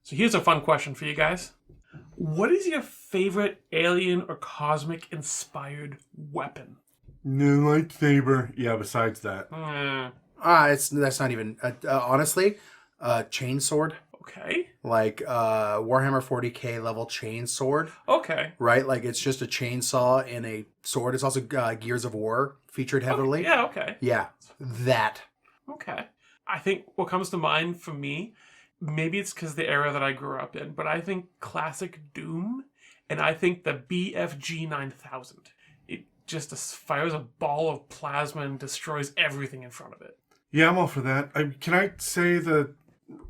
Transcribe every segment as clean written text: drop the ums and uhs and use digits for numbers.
So here's a fun question for you guys. What is your favorite alien or cosmic inspired weapon? No lightsaber. Yeah, besides that. That's not even honestly, chainsword. Okay. Like Warhammer 40k level chainsword. Okay. Right? Like it's just a chainsaw and a sword. It's also Gears of War featured heavily. Okay. Yeah, okay. Yeah. That. Okay. I think what comes to mind for me, maybe it's because the era that I grew up in, but I think classic Doom, and I think the BFG 9000. It just fires a ball of plasma and destroys everything in front of it. Yeah, I'm all for that. Can I say the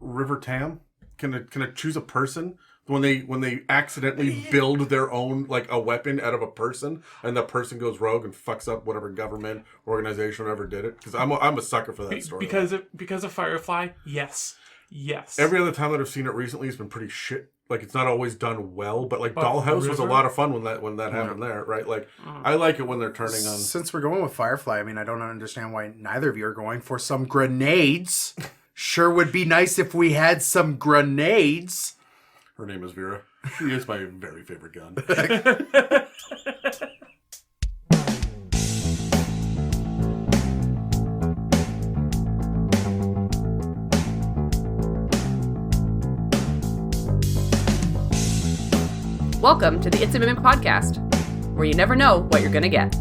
River Tam? Can I choose a person? When they accidentally build their own, like, a weapon out of a person, and the person goes rogue and fucks up whatever government, organization, whatever did it. Because I'm a sucker for that story. Because of Firefly, yes. Every other time that I've seen it recently has been pretty shit. Like, it's not always done well, but Dollhouse was a lot of fun when that happened there, right? Like, I like it when they're turning on. Since we're going with Firefly, I mean, I don't understand why neither of you are going for some grenades. Sure would be nice if we had some grenades. Her name is Vera. She is my very favorite gun. Welcome to the It's a Mimic podcast, where you never know what you're going to get.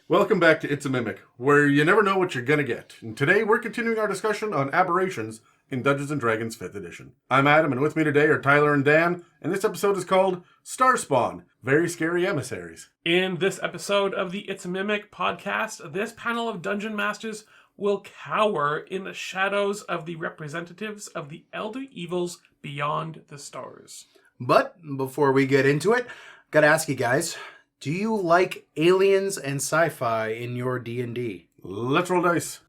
Welcome back to It's a Mimic, where you never know what you're gonna get. And today we're continuing our discussion on aberrations in Dungeons & Dragons 5th edition. I'm Adam, and with me today are Tyler and Dan, and this episode is called Starspawn, Very Scary Emissaries. In this episode of the It's a Mimic podcast, this panel of Dungeon Masters will cower in the shadows of the representatives of the Elder Evils beyond the stars. But before we get into it, gotta ask you guys, do you like aliens and sci-fi in your D&D? Let's roll dice.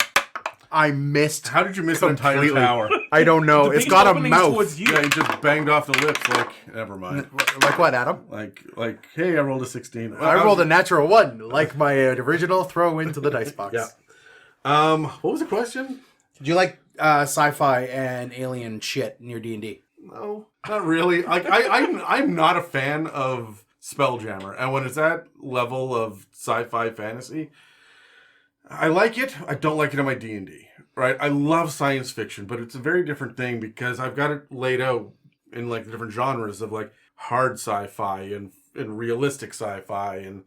I missed. How did you miss an entire tower? I don't know. It's got a mouth. Yeah, you just banged off the lips like, never mind. Like what, Adam? Like, hey, I rolled a 16. I rolled a natural 1, like my original throw into the dice box. Yeah. What was the question? Do you like sci-fi and alien shit in your D&D? No, not really. Like, I'm not a fan of Spelljammer, and when it's that level of sci-fi fantasy, I like it. I don't like it in my D&D, right? I love science fiction, but it's a very different thing because I've got it laid out in like the different genres of like hard sci-fi and realistic sci-fi, and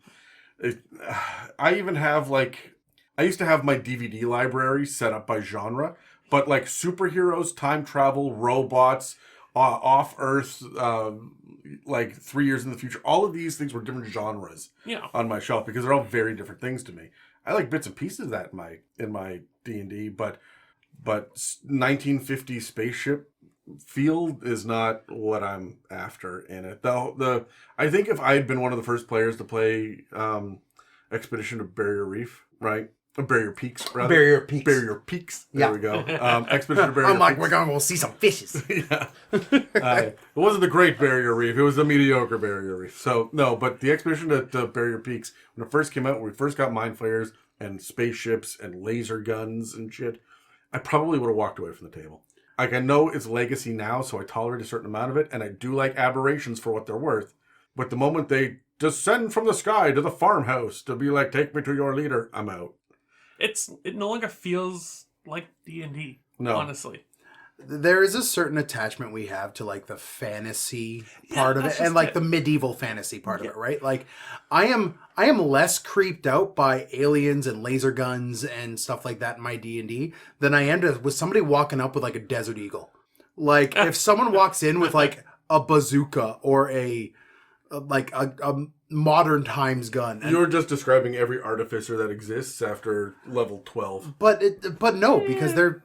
I even have like, I used to have my DVD library set up by genre, but like superheroes, time travel, robots, off-Earth, like 3 years in the future. All of these things were different genres on my shelf because they're all very different things to me. I like bits and pieces of that in my D&D, but 1950 spaceship feel is not what I'm after in it. I think if I had been one of the first players to play Expedition to Barrier Reef, right? Barrier Peaks, rather. Barrier Peaks. There we go. Expedition to Barrier Peaks. I'm like, we're going to go see some fishes. Yeah. It wasn't the Great Barrier Reef. It was the mediocre Barrier Reef. So, no, but the Expedition to Barrier Peaks, when it first came out, when we first got mind flayers and spaceships and laser guns and shit, I probably would have walked away from the table. Like, I know it's legacy now, so I tolerate a certain amount of it, and I do like aberrations for what they're worth. But the moment they descend from the sky to the farmhouse to be like, take me to your leader, I'm out. It no longer feels like D&D, honestly. There is a certain attachment we have to like the fantasy part of it and like the medieval fantasy part of it, right? Like I am less creeped out by aliens and laser guns and stuff like that in my D&D than I am with somebody walking up with like a Desert Eagle. Like if someone walks in with like a bazooka or a modern times gun. You're just describing every artificer that exists after level 12. But no, because they're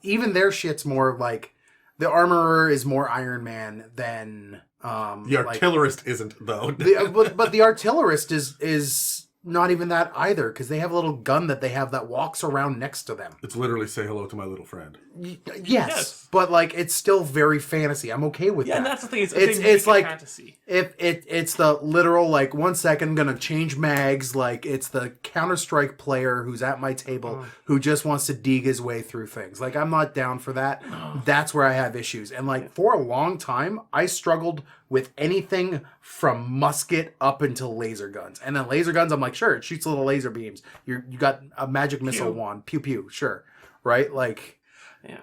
even their shit's more like the armorer is more Iron Man than the artillerist isn't though. but the artillerist is not even that either, because they have a little gun that they have that walks around next to them. It's literally say hello to my little friend. Yes, but like it's still very fantasy. I'm okay with that. and that's the thing. It's like fantasy. It's the literal like 1 second gonna change mags. Like it's the Counter-Strike player who's at my table who just wants to dig his way through things. Like I'm not down for that. That's where I have issues. And like for a long time, I struggled with anything from musket up until laser guns. And then laser guns, I'm like, sure, it shoots little laser beams. You got a magic missile wand, pew pew, sure, right? Like, Yeah,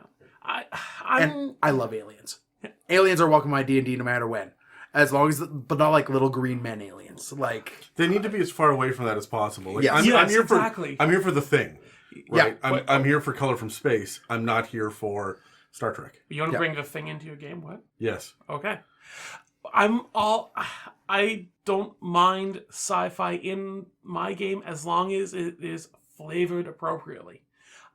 and I love aliens. Aliens are welcome in my D&D no matter when, as long as, but not like little green men aliens. Like They need to be as far away from that as possible. Like, Yes. I'm here exactly. I'm here for the thing. Right? Yeah. I'm here for Color from Space. I'm not here for Star Trek. You want to bring the thing into your game? What? Yes. Okay. I don't mind sci-fi in my game as long as it is flavored appropriately.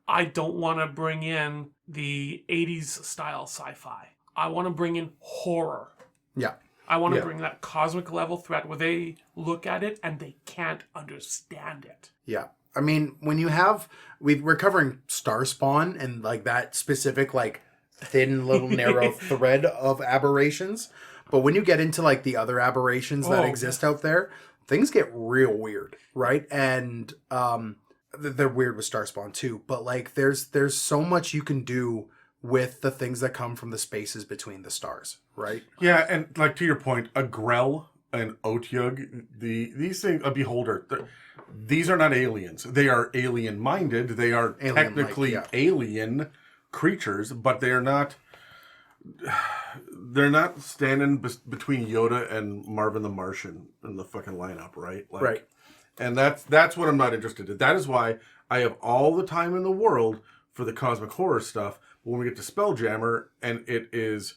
I don't want to bring in the 80s style sci-fi. I want to bring in horror. yeah. I want to bring that cosmic level threat where they look at it and they can't understand it. Yeah. I mean, when you have, we're covering Star Spawn and like that specific, like thin little narrow thread of aberrations. But when you get into like the other aberrations that exist out there, things get real weird, right? And they're weird with Star Spawn too. But like there's so much you can do with the things that come from the spaces between the stars, right? Yeah, and like to your point, a Grell, an Otyug, these things, a Beholder, these are not aliens. They are alien-minded. They are Alien-like, technically yeah. alien creatures, but they are not. They're not standing between Yoda and Marvin the Martian in the fucking lineup, right? Like, Right. And that's what I'm not interested in. That is why I have all the time in the world for the cosmic horror stuff. When we get to Spelljammer, and it is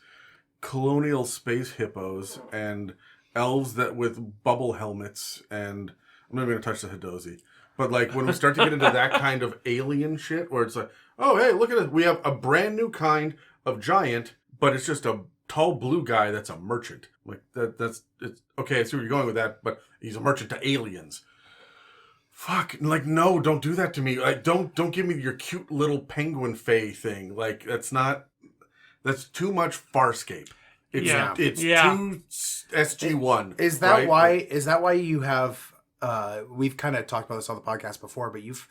colonial space hippos and elves that with bubble helmets, and I'm not even gonna touch the Hidozi. But like when we start to get into that kind of alien shit, where it's like, oh hey, look at it, we have a brand new kind of giant, but it's just a tall blue guy that's a merchant. Like that's it's okay. I see where you're going with that, but he's a merchant to aliens. Fuck, like no, don't do that to me. Like don't give me your cute little penguin fae thing. Like that's too much Farscape. It's too SG1. Is that right? why? Is that why you have? We've kind of talked about this on the podcast before, but you've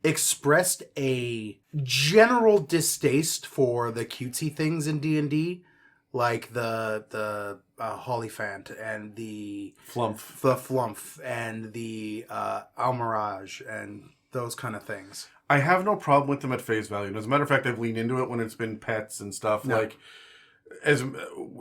expressed a general distaste for the cutesy things in D&D, like the Hollyphant and the Flumph and the Almirage and those kind of things. I have no problem with them at face value. And as a matter of fact, I've leaned into it when it's been pets and stuff. No. Like, as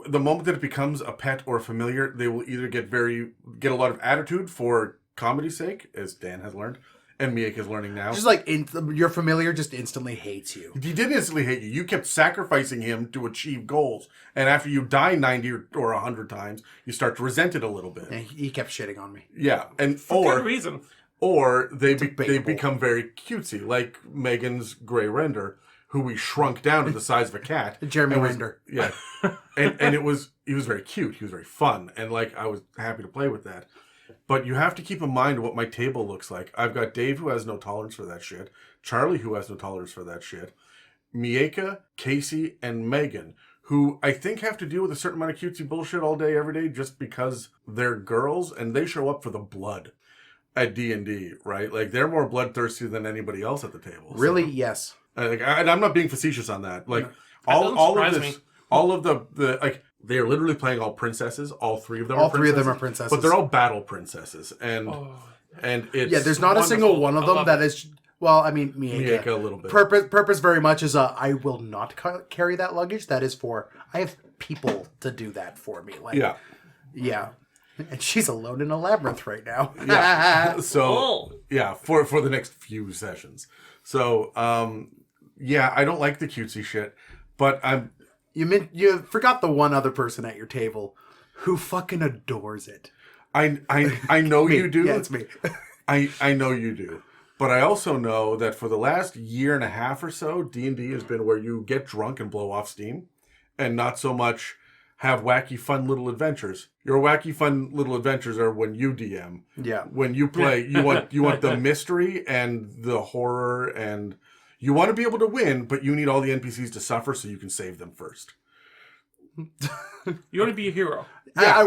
the moment that it becomes a pet or a familiar, they will either get a lot of attitude for comedy's sake, as Dan has learned, and Miek is learning now. Just like your familiar just instantly hates you. He didn't instantly hate you. You kept sacrificing him to achieve goals. And after you die 90 or 100 times, you start to resent it a little bit. And he kept shitting on me. Yeah. And For good reason. Or they become very cutesy, like Megan's Grey Render, who we shrunk down to the size of a cat. Jeremy Render. Yeah. and he was very cute. He was very fun. And like I was happy to play with that. But you have to keep in mind what my table looks like. I've got Dave, who has no tolerance for that shit. Charlie, who has no tolerance for that shit. Mieka, Casey, and Megan, who I think have to deal with a certain amount of cutesy bullshit all day, every day, just because they're girls and they show up for the blood at D&D, right? Like, they're more bloodthirsty than anybody else at the table. Really? So, Yes. and I'm not being facetious on that. Like, That all of doesn't this, surprise me. all of the like, they are literally playing all princesses. All three of them All three of them are princesses. But they're all battle princesses. And it's... Yeah, there's not a single one of them that is... Well, I mean, Mieka a little bit. Purpose very much is I will not carry that luggage. That is for... I have people to do that for me. Like, Yeah. Yeah. And she's alone in a labyrinth right now. Yeah. So, yeah, for the next few sessions. So, yeah, I don't like the cutesy shit, but I'm... You forgot the one other person at your table who fucking adores it. I know you do. Yeah, it's me. I know you do. But I also know that for the last year and a half or so, D&D has been where you get drunk and blow off steam, and not so much have wacky, fun little adventures. Your wacky, fun little adventures are when you DM. Yeah. When you play, you want the mystery and the horror, and you want to be able to win, but you need all the NPCs to suffer so you can save them first. You want to be a hero. Yeah.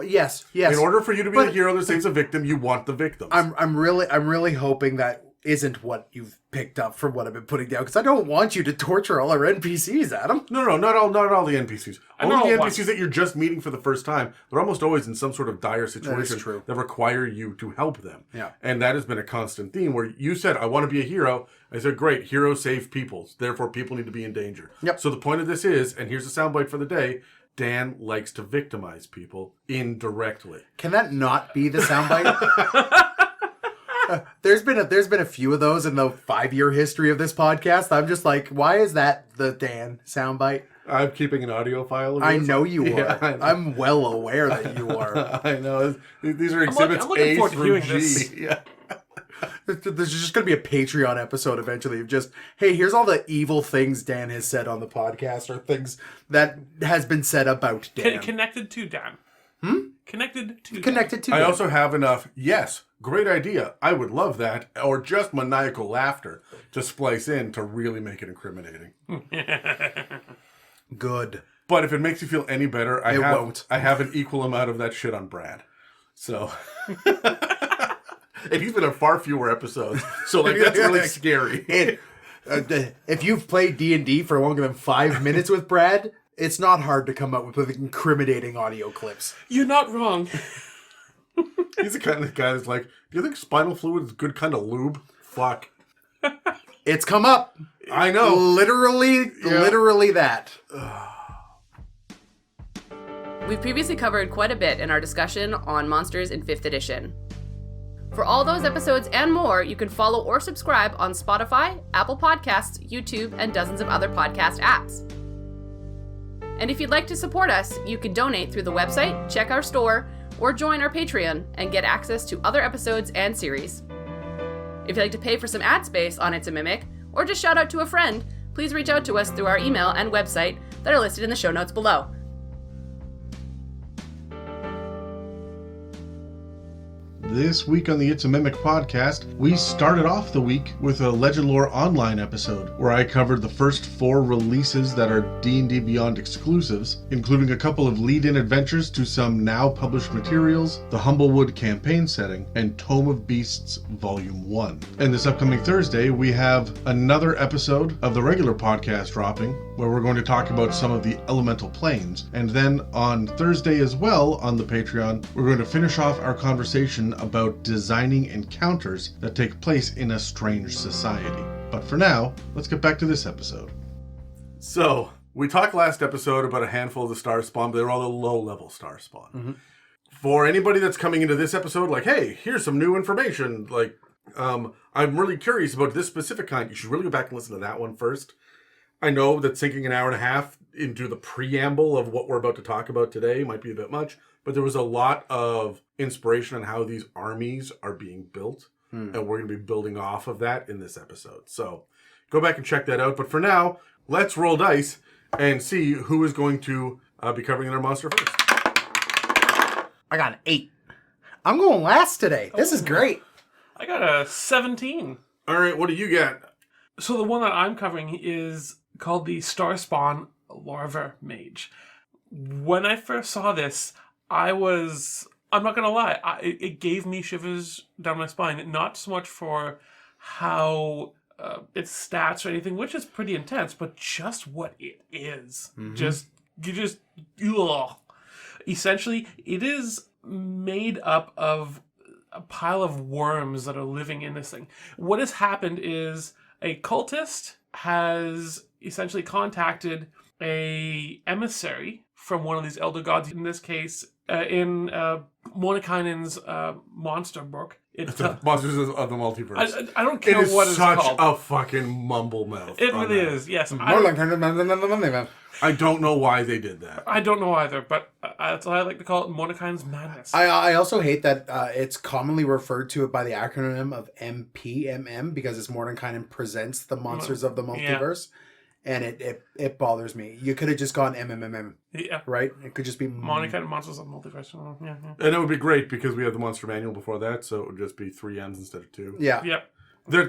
Yes. In order for you to be the hero that saves a victim, you want the victims. I'm really hoping that isn't what you've picked up from what I've been putting down, because I don't want you to torture all our NPCs, Adam. No, not all the NPCs. Only the NPCs once. that you're just meeting for the first time. They're almost always in some sort of dire situation true. that require you to help them. Yeah. And that has been a constant theme where you said, I want to be a hero. I said, great, heroes save people. Therefore, people need to be in danger. Yep. So the point of this is, and here's the soundbite for the day, Dan likes to victimize people indirectly. Can that not be the soundbite? There's been a few of those in the 5-year history of this podcast. I'm just like, why is that the Dan soundbite? I'm keeping an audio file of I this. know you Yeah, are. I'm well aware that you are. I know. These are exhibits I'm looking A forward to through hearing G. this. Yeah. There's just going to be a Patreon episode eventually of just, hey, here's all the evil things Dan has said on the podcast, or things that has been said about Dan. Connected to Dan. Connected to Connected I to Dan. also have enough, yes, great idea, I would love that, or just maniacal laughter to splice in to really make it incriminating. Good. But if it makes you feel any better, It won't. I have an equal amount of that shit on Brad. So... And he's been on far fewer episodes, so like that's really scary. If you've played D&D for longer than 5 minutes with Brad, it's not hard to come up with incriminating audio clips. You're not wrong. He's the kind of guy that's like, do you think spinal fluid is a good kind of lube? Fuck. It's come up. I know. Literally that. We've previously covered quite a bit in our discussion on Monsters in 5th edition. For all those episodes and more, you can follow or subscribe on Spotify, Apple Podcasts, YouTube, and dozens of other podcast apps. And if you'd like to support us, you can donate through the website, check our store, or join our Patreon and get access to other episodes and series. If you'd like to pay for some ad space on It's a Mimic, or just shout out to a friend, please reach out to us through our email and website that are listed in the show notes below. This week on the It's a Mimic podcast, we started off the week with a Legend Lore Online episode where I covered the first 4 releases that are D&D Beyond exclusives, including a couple of lead-in adventures to some now published materials, the Humblewood campaign setting, and Tome of Beasts Volume 1. And this upcoming Thursday, we have another episode of the regular podcast dropping, where we're going to talk about some of the elemental planes. And then on Thursday as well, on the Patreon, we're going to finish off our conversation about designing encounters that take place in a strange society. But for now, let's get back to this episode. So, we talked last episode about a handful of the star spawn, but they were all the low-level star spawn. Mm-hmm. For anybody that's coming into this episode, like, hey, here's some new information, like, I'm really curious about this specific kind, you should really go back and listen to that one first. I know that sinking an hour and a half into the preamble of what we're about to talk about today might be a bit much, but there was a lot of inspiration on how these armies are being built, and we're going to be building off of that in this episode. So go back and check that out. But for now, let's roll dice and see who is going to be covering their monster first. I got an 8. I'm going last today. This is great. I got a 17. All right, what do you get? So the one that I'm covering is called the Star Spawn Larva Mage. When I first saw this, I'm not going to lie, it gave me shivers down my spine. Not so much for how its stats or anything, which is pretty intense, but just what it is. Ugh. Essentially, it is made up of a pile of worms that are living in this thing. What has happened is a cultist has essentially contacted a emissary from one of these elder gods. In this case, in Mordenkainen's monster book. It's the Monsters of the Multiverse. I don't care what it's called. It is such a fucking mumble mouth. It really is, yes. I don't know why they did that. I don't know either, but that's what I like to call it, Mordenkainen's madness. I also hate that it's commonly referred to by the acronym of MPMM because it's Mordenkainen Presents the Monsters of the Multiverse. and it bothers me. You could have just gone MMMM, Yeah. right? It could just be Monica Monsters of Multiverse. Yeah. And it would be great because we have the Monster Manual before that, so it would just be 3 N's instead of 2. Yeah. Yep.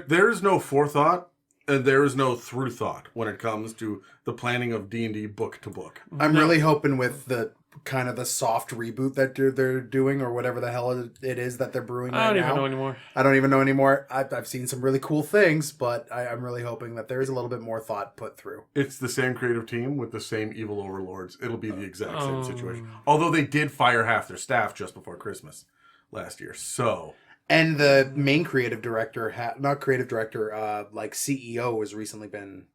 There is no forethought and there is no through thought when it comes to the planning of D&D book to book. I'm really hoping with the kind of the soft reboot that they're doing, or whatever the hell it is that they're brewing I right don't now. even know anymore. I don't even know anymore. I've seen some really cool things, but I'm really hoping that there is a little bit more thought put through. It's the same creative team with the same evil overlords. It'll be the exact same situation. Although they did fire half their staff just before Christmas last year, so... And the main creative director, not creative director, like CEO, has recently been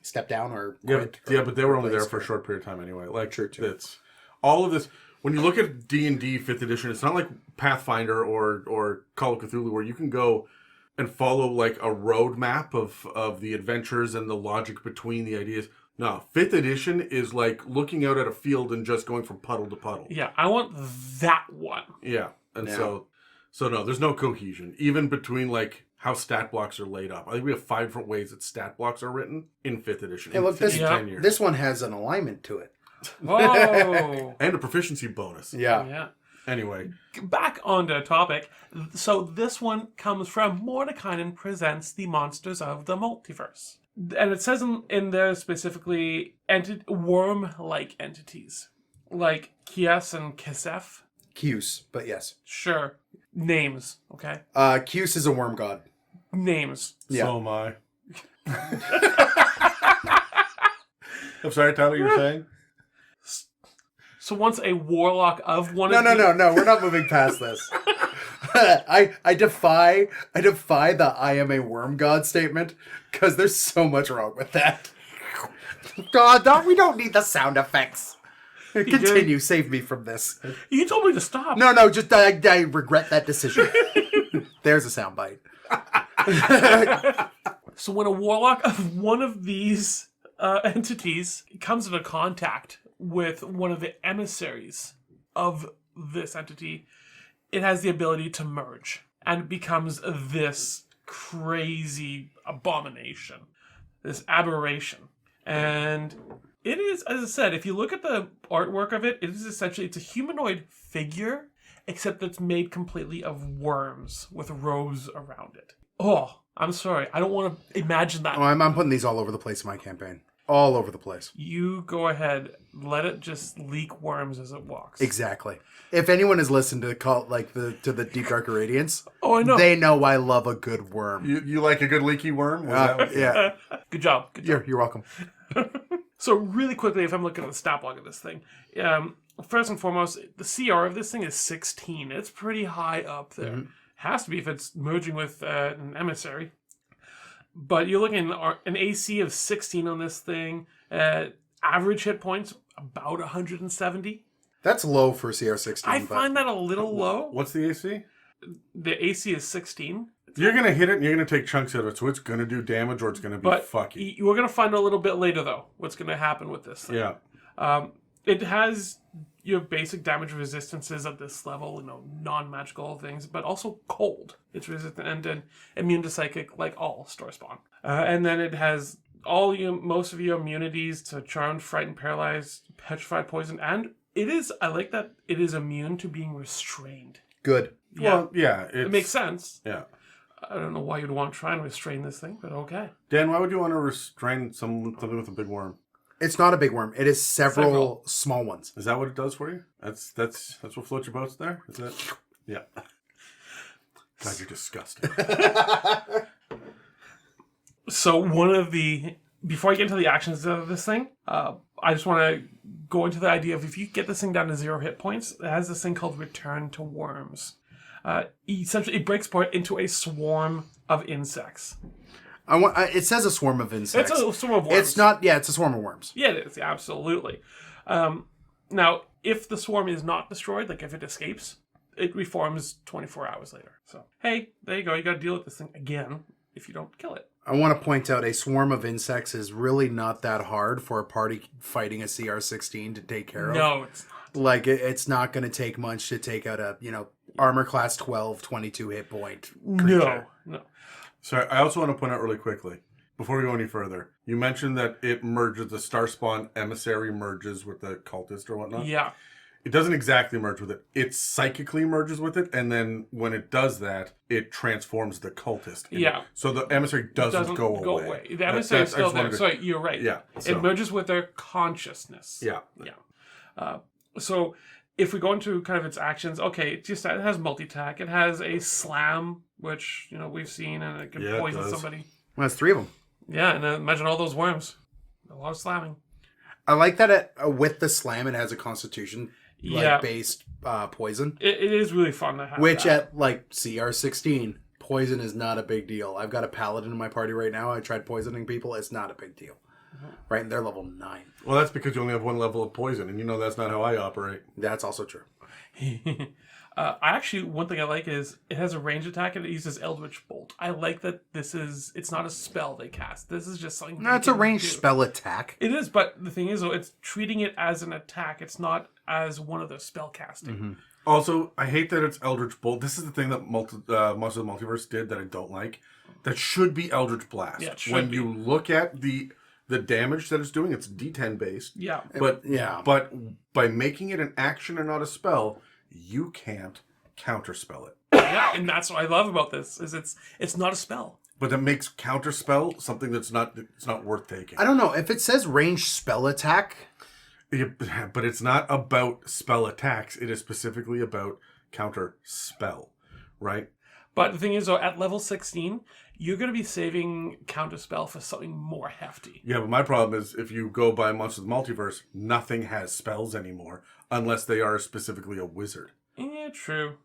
stepped down or quit. Yeah, but they were only there for a short period of time anyway. Like, it's all of this. When you look at D&D 5th edition, it's not like Pathfinder or Call of Cthulhu where you can go and follow like a roadmap of the adventures and the logic between the ideas. No, 5th edition is like looking out at a field and just going from puddle to puddle. Yeah, I want that one. Yeah, and Yeah. so no, there's no cohesion even between like how stat blocks are laid up. I think we have 5 different ways that stat blocks are written in 5th edition. Hey, look, this, 10 years. this one has an alignment to it. Whoa. And a proficiency bonus. Yeah. Anyway, Back on the topic. So this one comes from Mordekainen Presents the Monsters of the Multiverse. And it says in there specifically worm-like entities. Like Kies and Kisef. Cuse, but yes. Sure. Names, okay? Cuse is a worm god. Names. Yeah. so am I. I'm sorry, Tyler, you were saying? So once a warlock of one No, of the... no. We're not moving past this. I defy the I am a worm god statement, because there's so much wrong with that. God, we don't need the sound effects. Continue, save me from this. You told me to stop. No, just I regret that decision. There's a soundbite. So when a warlock of one of these entities comes into contact with one of the emissaries of this entity, it has the ability to merge and becomes this crazy abomination, this aberration. And it is, as I said, if you look at the artwork of it, it is essentially, it's a humanoid figure, except that's made completely of worms with robes around it. Oh, I'm sorry. I don't want to imagine that. Oh, I'm putting these all over the place in my campaign. All over the place. You go ahead. Let it just leak worms as it walks. Exactly. If anyone has listened to to the Deep Dark Radiance, Oh, I know. they know I love a good worm. You like a good leaky worm? Was that- Yeah. Good job. Good job. You're welcome. So really quickly, if I'm looking at the stat block of this thing, first and foremost, the CR of this thing is 16. It's pretty high up there. Mm-hmm. Has to be if it's merging with an emissary. But you're looking at an AC of 16 on this thing. Average hit points, about 170. That's low for CR16. I but find that a little low. What's the AC? The AC is 16. You're going to hit it and you're going to take chunks out of it, so it's going to do damage or it's going to be But fucky. we're going to find a little bit later, though, what's going to happen with this thing. Yeah. It has your basic damage resistances at this level, non-magical things, but also cold. It's resistant and immune to psychic, like all store spawn. And then it has most of your immunities to charmed, frightened, paralyzed, petrified, poison, and I like that it is immune to being restrained. good. Yeah, Well, yeah. it makes sense. Yeah. I don't know why you'd want to try and restrain this thing, but okay. Dan, why would you want to restrain something with a big worm? It's not a big worm. It is several small ones. Is that what it does for you? That's what floats your boats there? Is that? Yeah. God, you're disgusting. So before I get into the actions of this thing, I just want to go into the idea of if you get this thing down to 0 hit points, it has this thing called Return to Worms. Essentially, it breaks apart into a swarm of insects. It says a swarm of insects. It's a swarm of worms. It's not. Yeah, it's a swarm of worms. Yeah, it is. Absolutely. Now, if the swarm is not destroyed, like if it escapes, it reforms 24 hours later. So, hey, there you go. You got to deal with this thing again if you don't kill it. I want to point out a swarm of insects is really not that hard for a party fighting a CR16 to take care of. No, it's not. Like, it's not going to take much to take out a, armor class 12, 22 hit point creature. No. Sorry, I also want to point out really quickly. Before we go any further, you mentioned that it merges, the Starspawn Emissary merges with the cultist or whatnot. Yeah. It doesn't exactly merge with it. It psychically merges with it, and then when it does that, it transforms the cultist. Yeah. So the Emissary doesn't go away. The Emissary is still there. To... So you're right. Yeah. It merges with their consciousness. Yeah. Yeah. So if we go into kind of its actions, okay, it has multi-attack. It has a slam, which, we've seen, and it can poison somebody. Well, that's 3 of them. Yeah, and imagine all those worms. A lot of slamming. I like that with the slam, it has a constitution based poison. It is really fun to have. Which at CR16, poison is not a big deal. I've got a paladin in my party right now. I tried poisoning people. It's not a big deal. Right? And they're level 9. Well, that's because you only have 1 level of poison, and that's not how I operate. That's also true. One thing I like is it has a range attack and it uses Eldritch Bolt. I like that it's not a spell they cast. This is just something. No, it's a ranged spell attack. It is, but the thing is, though, it's treating it as an attack. It's not as one of the spell casting. Mm-hmm. Also, I hate that it's Eldritch Bolt. This is the thing that Monsters of the Multiverse did that I don't like. That should be Eldritch Blast. Yeah, it should when be. you look at the damage that it's doing, it's D10 based. Yeah. But by making it an action and not a spell, you can't counterspell it. Yeah, and that's what I love about this is it's not a spell. But that makes counterspell something that's not worth taking. I don't know if it says ranged spell attack. But it's not about spell attacks. It is specifically about counterspell, right? But the thing is, though, at level 16, you're going to be saving counterspell for something more hefty. Yeah, but my problem is if you go by Monsters of the Multiverse, nothing has spells anymore unless they are specifically a wizard. Yeah, true.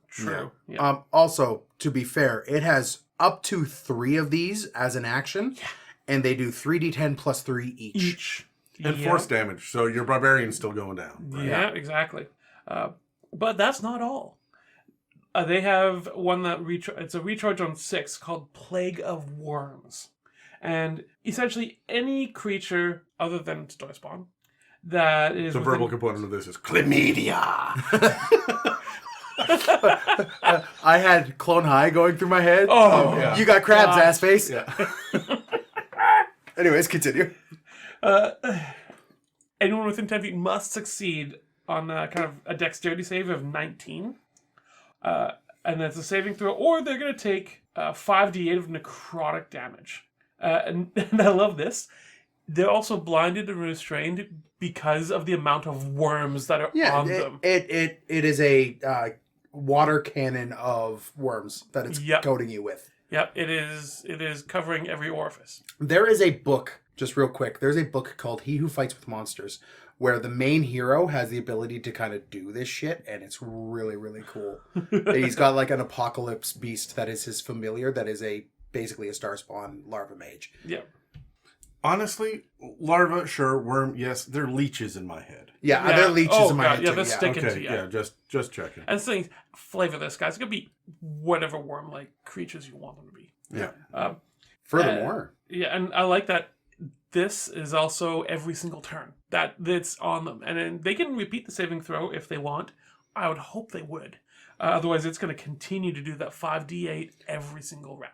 Yeah. Also, to be fair, it has up to 3 of these as an action, and they do 3d10 plus 3 each. And force damage, so your barbarian's still going down. Right? Yeah, exactly. But that's not all. They have one that it's a recharge on 6 called Plague of Worms. And essentially any creature other than Starspawn that is the verbal component of this is chlamydia. I had Clone High going through my head. Oh, yeah. You got crabs, ass face. Yeah. Anyways, continue. Anyone within 10 feet must succeed on kind of a dexterity save of 19. And that's a saving throw, or they're going to take 5d8 of necrotic damage. And I love this. They're also blinded and restrained because of the amount of worms that are on them. It is a water cannon of worms that it's coating you with. Yep, it is covering every orifice. There is a book, just real quick, there's a book called He Who Fights with Monsters, where the main hero has the ability to kind of do this shit, and it's really, really cool. He's got like an apocalypse beast that is his familiar, that is basically a Starspawn Larva Mage. Yeah. Honestly, larva, sure, worm, yes, they're leeches in my head. Yeah, they're leeches in my head. Yeah, too. they're sticking to you. Yeah, just checking. And saying, flavor this, guys. It's going to be whatever worm-like creatures you want them to be. Yeah. Furthermore. And I like that this is also every single turn that's on them. And then they can repeat the saving throw if they want. I would hope they would. Otherwise, it's going to continue to do that 5d8 every single round.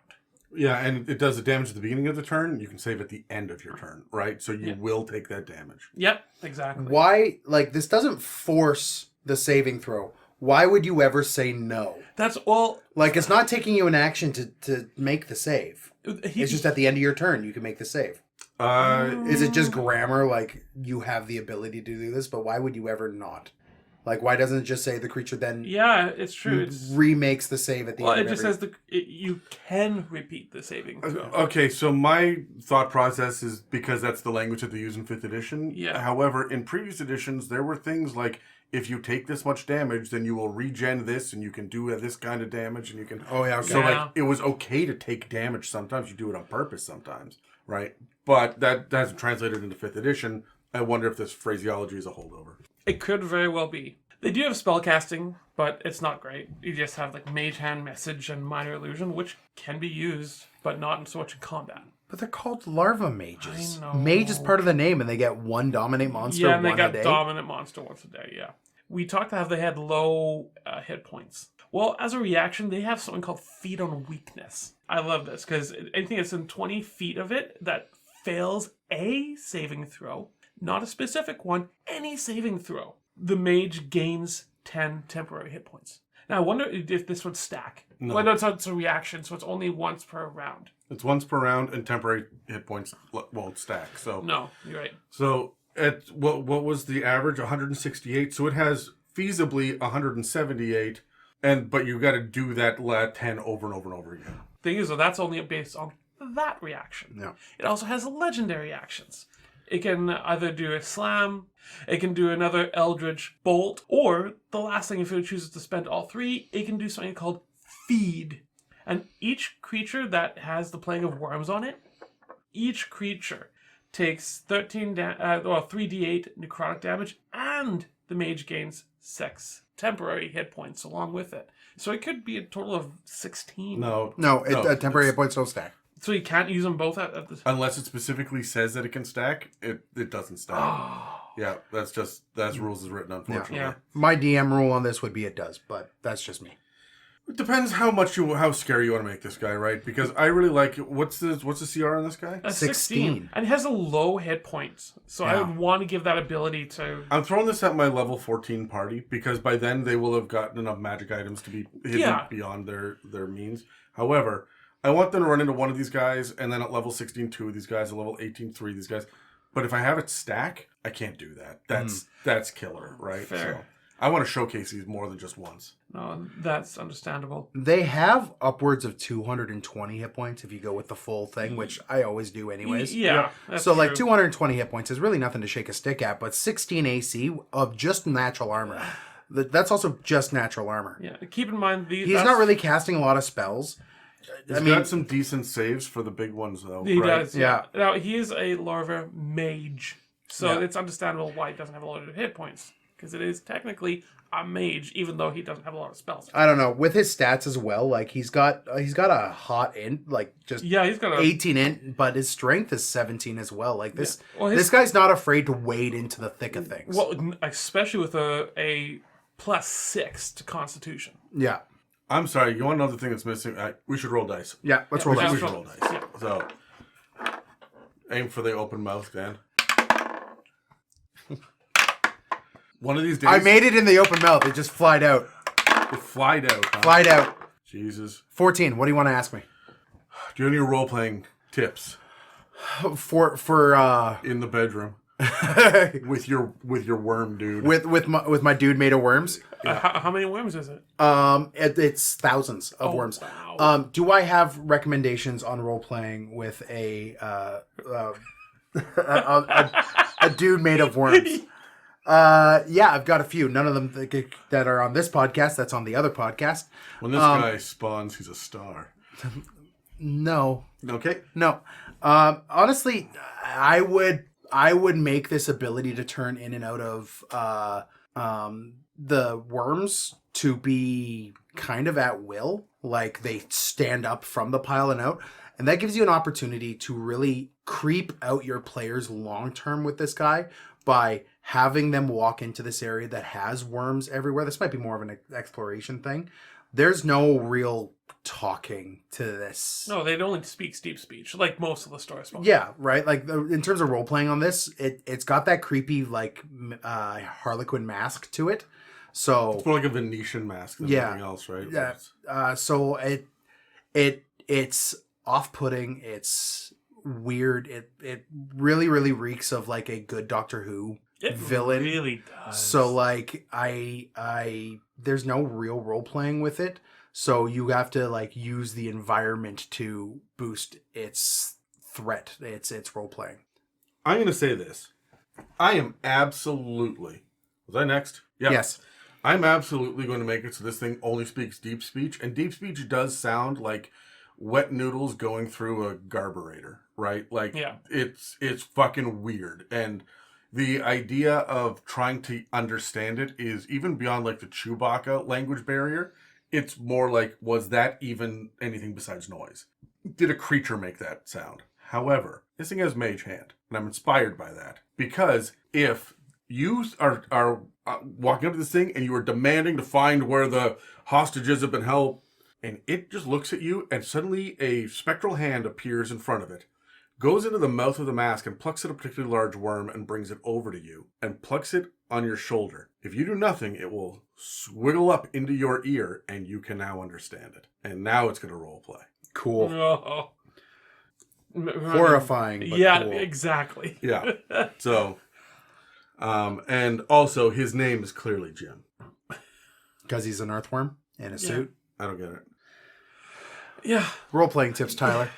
Yeah, and it does the damage at the beginning of the turn. You can save at the end of your turn, right? So you will take that damage. Yep, exactly. Why, this doesn't force the saving throw. Why would you ever say no? That's all. It's not taking you an action to make the save. It's just at the end of your turn you can make the save. Is it just grammar, you have the ability to do this, but why would you ever not? Why doesn't it just say the creature then... Yeah, it's true. It remakes the save at the end of it just says you can repeat the saving throw. Okay, so my thought process is because that's the language that they use in 5th edition. Yeah. However, in previous editions, there were things like, if you take this much damage, then you will regen this, and you can do this kind of damage, and you can... Oh, yeah, okay. So, it was okay to take damage sometimes. You do it on purpose sometimes, right? But that hasn't translated into 5th edition. I wonder if this phraseology is a holdover. It could very well be. They do have spellcasting, but it's not great. You just have Mage Hand, Message, and Minor Illusion, which can be used, but not so much in combat. But they're called Larva Mages. I know. Mage is part of the name, and they get one Dominate Monster and they once a got day. Dominant Monster once a day, yeah. We talked how they had low hit points. Well, as a reaction, they have something called Feed on Weakness. I love this because anything that's in 20 feet of it that fails a saving throw, not a specific one, any saving throw, the mage gains 10 temporary hit points. Now, I wonder if this would stack. No. Well, no, it's a reaction, so it's only once per round. It's once per round, and temporary hit points won't stack. So No, you're right. So at what was the average? 168. So it has feasibly 178, but you got to do that 10 over and over and over again. Thing is, though, that's only based on that reaction. No. It also has legendary actions. It can either do a slam, it can do another Eldritch Bolt, or the last thing, if it chooses to spend all three, it can do something called Feed. And each creature that has the plague of worms on it, each creature takes 3d8 necrotic damage, and the mage gains 6 temporary hit points along with it. So it could be a total of 16. No, temporary hit points don't stack. So you can't use them both at the... Unless it specifically says that it can stack, it doesn't stack. Oh. Yeah, that's rules is written, unfortunately. Yeah. My DM rule on this would be it does, but that's just me. It depends how scary you want to make this guy, right? Because I really like what's the CR on this guy? 16. And it has a low hit points. So I would want to give that ability to... I'm throwing this at my level 14 party because by then they will have gotten enough magic items to be hidden beyond their means. However, I want them to run into one of these guys, and then at level 16, 2 of these guys, at level 18, 3 of these guys. But if I have it stack, I can't do that. That's killer, right? Fair. So I want to showcase these more than just once. No, that's understandable. They have upwards of 220 hit points if you go with the full thing, which I always do anyways. Yeah. That's So, true. 220 hit points is really nothing to shake a stick at, but 16 AC of just natural armor. That's also just natural armor. Yeah, keep in mind... He's not really casting a lot of spells. He's got some decent saves for the big ones, though. He right? does, yeah. Now, he is a Larva Mage, so it's understandable why he doesn't have a lot of hit points. Because it is technically a mage, even though he doesn't have a lot of spells. I don't know. With his stats as well, like he's got a hot int, like just he's got 18 int, but his strength is 17 as well. Like this, Well, this guy's not afraid to wade into the thick of things. Well, especially with a +6 to Constitution. Yeah. I'm sorry. You want another thing that's missing? We should roll dice. Yeah, let's roll We dice. should roll dice. Yeah. So aim for the open mouth, Dan. One of these days, I made it in the open mouth. It just flied out. it flied out. Huh? Flied out. Jesus. 14. What do you want to ask me? Do you have any role playing tips For in the bedroom with your worm dude? with my dude made of worms. How many worms is it? It's thousands of worms. Wow. Do I have recommendations on role playing with a dude made of worms? Yeah, I've got a few. None of them that are on this podcast. That's on the other podcast. When this guy spawns, he's a star. No. Okay. No. Honestly, I would make this ability to turn in and out of the worms to be kind of at will. Like they stand up from the pile and out. And that gives you an opportunity to really creep out your players long term with this guy by having them walk into this area that has worms everywhere. This might be more of an exploration thing. There's no real talking to this. No, they only speak deep speech, like most of the stories. Yeah, right. Like in terms of role playing on this, it's got that creepy like Harlequin mask to it. So It's more like a Venetian mask than anything else, right? yeah. So it's off-putting. It's weird. It really reeks of like a good Doctor Who villain. It really does. So like I there's no real role playing with it. So you have to like use the environment to boost its threat. It's role playing. I'm going to say this. I am absolutely... Was I next? Yeah. Yes. I'm absolutely going to make it so this thing only speaks deep speech. And deep speech does sound like wet noodles going through a garburator, right? Like, it's fucking weird. And the idea of trying to understand it is even beyond like the Chewbacca language barrier. It's more like, was that even anything besides noise? Did a creature make that sound? However, this thing has mage hand, and I'm inspired by that. Because if you are walking up to this thing and you are demanding to find where the hostages have been held, and it just looks at you, and suddenly a spectral hand appears in front of it, goes into the mouth of the mask and plucks at a particularly large worm and brings it over to you and plucks it on your shoulder. If you do nothing, it will swiggle up into your ear and you can now understand it. And now it's going to role play. Cool. Oh. Horrifying, but yeah, cool. exactly. Yeah. So, and also his name is clearly Jim. Because he's an earthworm in a suit. I don't get it. Yeah. Role-playing tips, Tyler.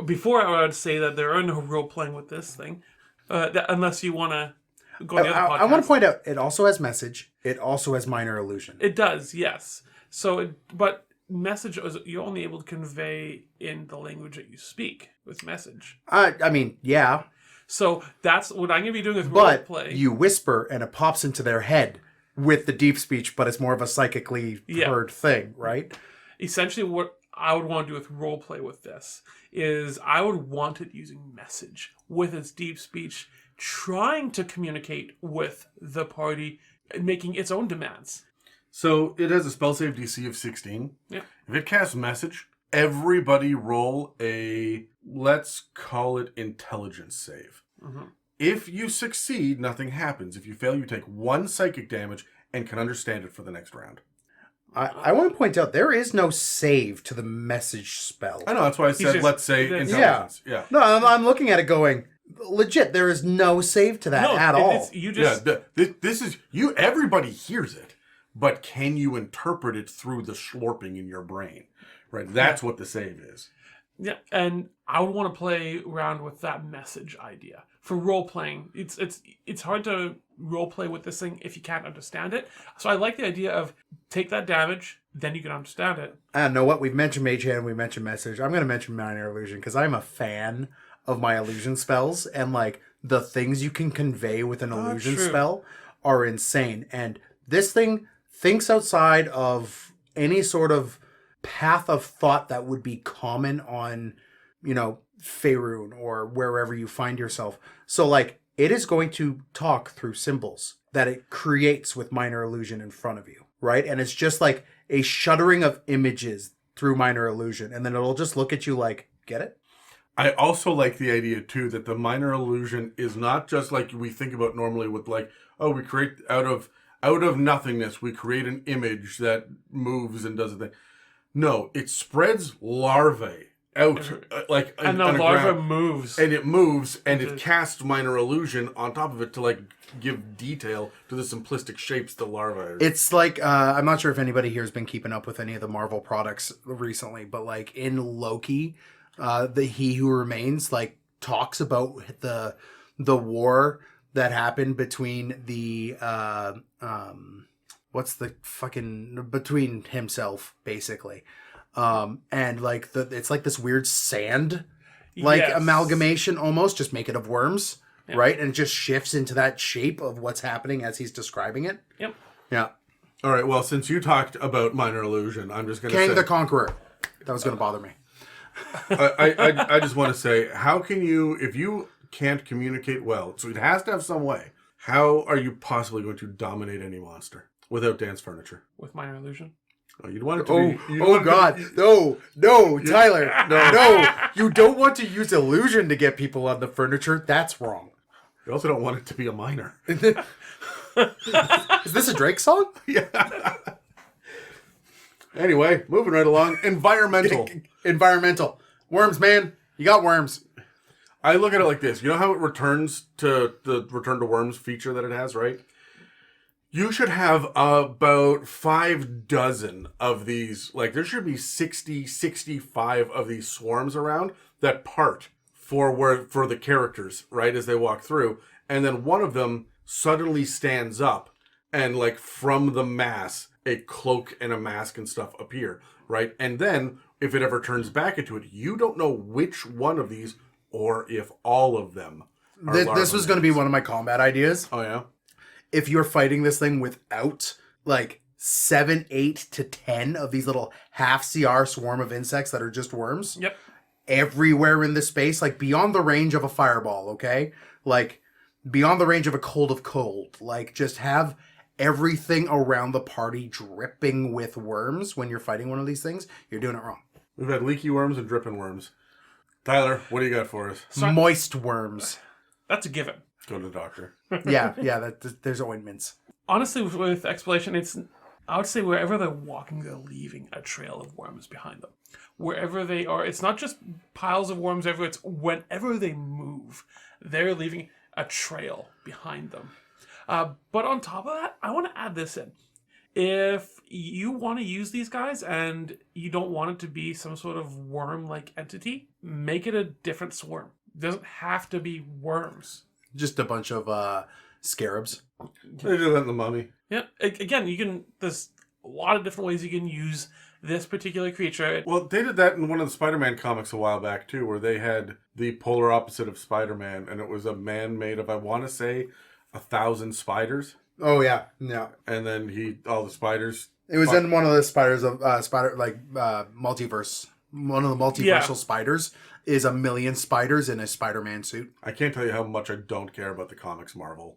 Before I would say that there are no role playing with this thing, unless you want to go on the other podcast. I want to point out, it also has message. It also has minor illusion. It does, yes. So, but message you're only able to convey in the language that you speak with message. I mean, yeah. So that's what I'm going to be doing with role But play. you whisper and it pops into their head with the deep speech, but it's more of a psychically heard thing, right? Essentially, what I would want to do with role play with this is I would want it using message with its deep speech, trying to communicate with the party, making its own demands. So it has a spell save DC of 16. Yeah. If it casts message, everybody roll a, let's call it intelligence save. Mm-hmm. If you succeed, nothing happens. If you fail, you take 1 psychic damage and can understand it for the next round. I want to point out, there is no save to the message spell. I know, that's why I said, just- let's say intelligence. Yeah. No, I'm looking at it going, legit, there is no save to that at all. You just This is, you. Everybody hears it, but can you interpret it through the slurping in your brain? Right, that's what the save is. Yeah, and I would want to play around with that message idea for role playing. It's hard to role play with this thing if you can't understand it. So I like the idea of take that damage, then you can understand it. I don't know what we've mentioned Mage Hand, we mentioned message. I'm going to mention minor illusion because I'm a fan of my illusion spells, and like the things you can convey with an illusion true. spell are insane. And this thing thinks outside of any sort of path of thought that would be common on, Faerun or wherever you find yourself. So like it is going to talk through symbols that it creates with minor illusion in front of you, right? And it's just like a shuddering of images through minor illusion, and then it'll just look at you like, get it? I also like the idea too that the minor illusion is not just like we think about normally with like, oh, we create out of nothingness, we create an image that moves and does a thing. No, it spreads larvae out And the larva moves. and it moves and it casts minor illusion on top of it to like give detail to the simplistic shapes the larva are. It's like, I'm not sure if anybody here has been keeping up with any of the Marvel products recently, but like in Loki, the He Who Remains like talks about the war that happened between the between himself basically, and like it's like this weird sand amalgamation almost, just make it of worms, right? And it just shifts into that shape of what's happening as he's describing it. Yep. Yeah. All right, well, since you talked about minor illusion, I'm just going to say... Kang the Conqueror. That was going to bother me. I just want to say, how can you, if you can't communicate well, so it has to have some way, how are you possibly going to dominate any monster without dance furniture? With minor illusion. Oh, you'd want it to be... God. No, Tyler. No. You don't want to use illusion to get people on the furniture. That's wrong. You also don't want it to be a minor. Is this a Drake song? Yeah. Anyway, moving right along. Environmental. Worms, man. You got worms. I look at it like this. You know how it returns to the return to worms feature that it has, right? You should have about 5 dozen of these. Like, there should be 60, 65 of these swarms around that part for the characters, right, as they walk through. And then one of them suddenly stands up, and, like, from the mass, a cloak and a mask and stuff appear, right? And then, if it ever turns back into it, you don't know which one of these, or if all of them are This was going to be one of my combat ideas. Oh, yeah? If you're fighting this thing without, like, 7, 8 to 10 of these little half CR swarm of insects that are just worms. Yep. Everywhere in the space, like, beyond the range of a fireball, okay? Like, beyond the range of a cold of cold. Like, just have everything around the party dripping with worms when you're fighting one of these things. You're doing it wrong. We've had leaky worms and dripping worms. Tyler, what do you got for us? Moist worms. That's a given. Go to the doctor. Yeah, there's ointments. Honestly, with exploration, I would say wherever they're walking, they're leaving a trail of worms behind them. Wherever they are, it's not just piles of worms everywhere, it's whenever they move, they're leaving a trail behind them. But on top of that, I want to add this in. If you want to use these guys and you don't want it to be some sort of worm-like entity, make it a different swarm. It doesn't have to be worms. Just a bunch of scarabs. They do that in The Mummy. Yeah, again, there's a lot of different ways you can use this particular creature. Well, they did that in one of the Spider-Man comics a while back, too, where they had the polar opposite of Spider-Man, and it was a man made of, I want to say, 1,000 spiders. Oh, yeah. And then all the spiders... It was in one of the spiders of multiverse. One of the multiversal spiders is 1,000,000 spiders in a Spider-Man suit. I can't tell you how much I don't care about the comics Marvel.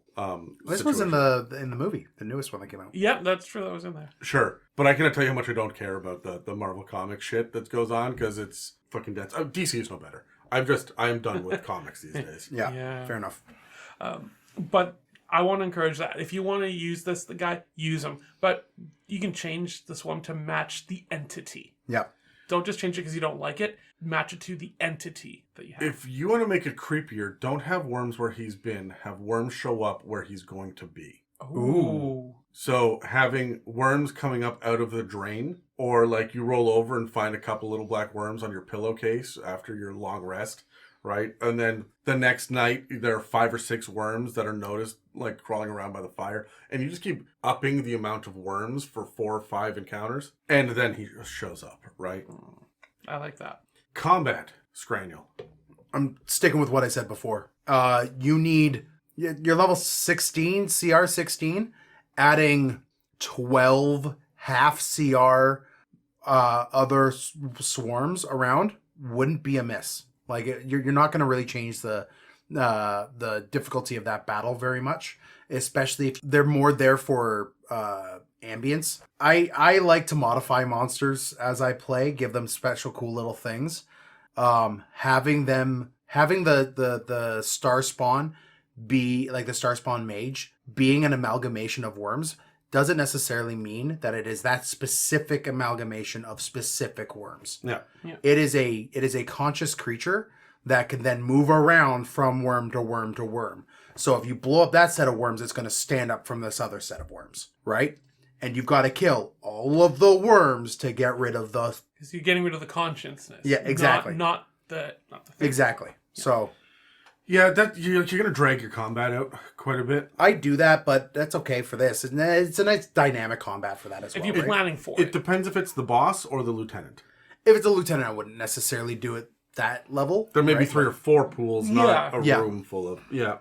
This was in the movie, the newest one that came out. Yeah, that's true. That was in there. Sure, but I cannot tell you how much I don't care about the Marvel comic shit that goes on because it's fucking dense. DC is no better. I am done with comics these days. Yeah, fair enough. But I want to encourage that. If you want to use this, the guy, use him. But you can change this one to match the entity. Yeah. Don't just change it because you don't like it. Match it to the entity that you have. If you want to make it creepier, don't have worms where he's been. Have worms show up where he's going to be. Ooh. So having worms coming up out of the drain, or like you roll over and find a couple little black worms on your pillowcase after your long rest, right? And then the next night, there are 5 or 6 worms that are noticed, like crawling around by the fire. And you just keep upping the amount of worms for 4 or 5 encounters. And then he shows up, right? I like that. Combat, Scraniel. I'm sticking with what I said before. You need... You're level 16, CR 16, adding 12 half CR other swarms around wouldn't be amiss. Like, you're not going to really change the difficulty of that battle very much, especially if they're more there for ambience. I like to modify monsters as I play, give them special cool little things. Having the star spawn be like the star spawn mage being an amalgamation of worms doesn't necessarily mean that it is that specific amalgamation of specific worms. Yeah. It is a conscious creature that can then move around from worm to worm to worm. So if you blow up that set of worms, it's going to stand up from this other set of worms, right? And you've got to kill all of the worms to get rid of the... Because you're getting rid of the consciousness. Yeah, exactly. Not the thing. Exactly. Yeah. So... Yeah, that you're going to drag your combat out quite a bit. I do that, but that's okay for this. It's a nice dynamic combat for that as well. If you're planning for it depends if it's the boss or the lieutenant. If it's a lieutenant, I wouldn't necessarily do it that level. There may be 3 or 4 pools, not a room full of... Yeah.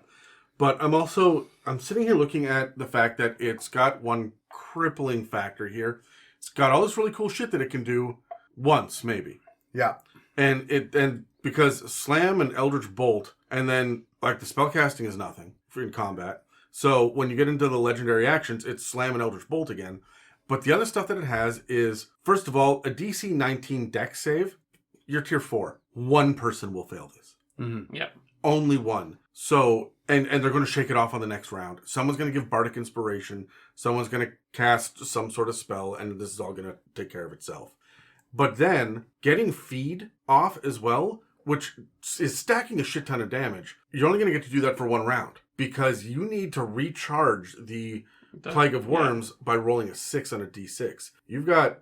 But I'm sitting here looking at the fact that it's got one crippling factor here. It's got all this really cool shit that it can do once, maybe. Yeah. And because Slam and Eldritch Bolt, and then like the spellcasting is nothing in combat. So when you get into the legendary actions, it's Slam and Eldritch Bolt again. But the other stuff that it has is, first of all, a DC 19 dex save. You're tier 4. One person will fail this. Mm-hmm. Yep. Only one. So, and they're going to shake it off on the next round. Someone's going to give Bardic Inspiration. Someone's going to cast some sort of spell, and this is all going to take care of itself. But then, getting Feed off as well, which is stacking a shit ton of damage, you're only going to get to do that for 1 round. Because you need to recharge the Plague of Worms by rolling a 6 on a d6. You've got,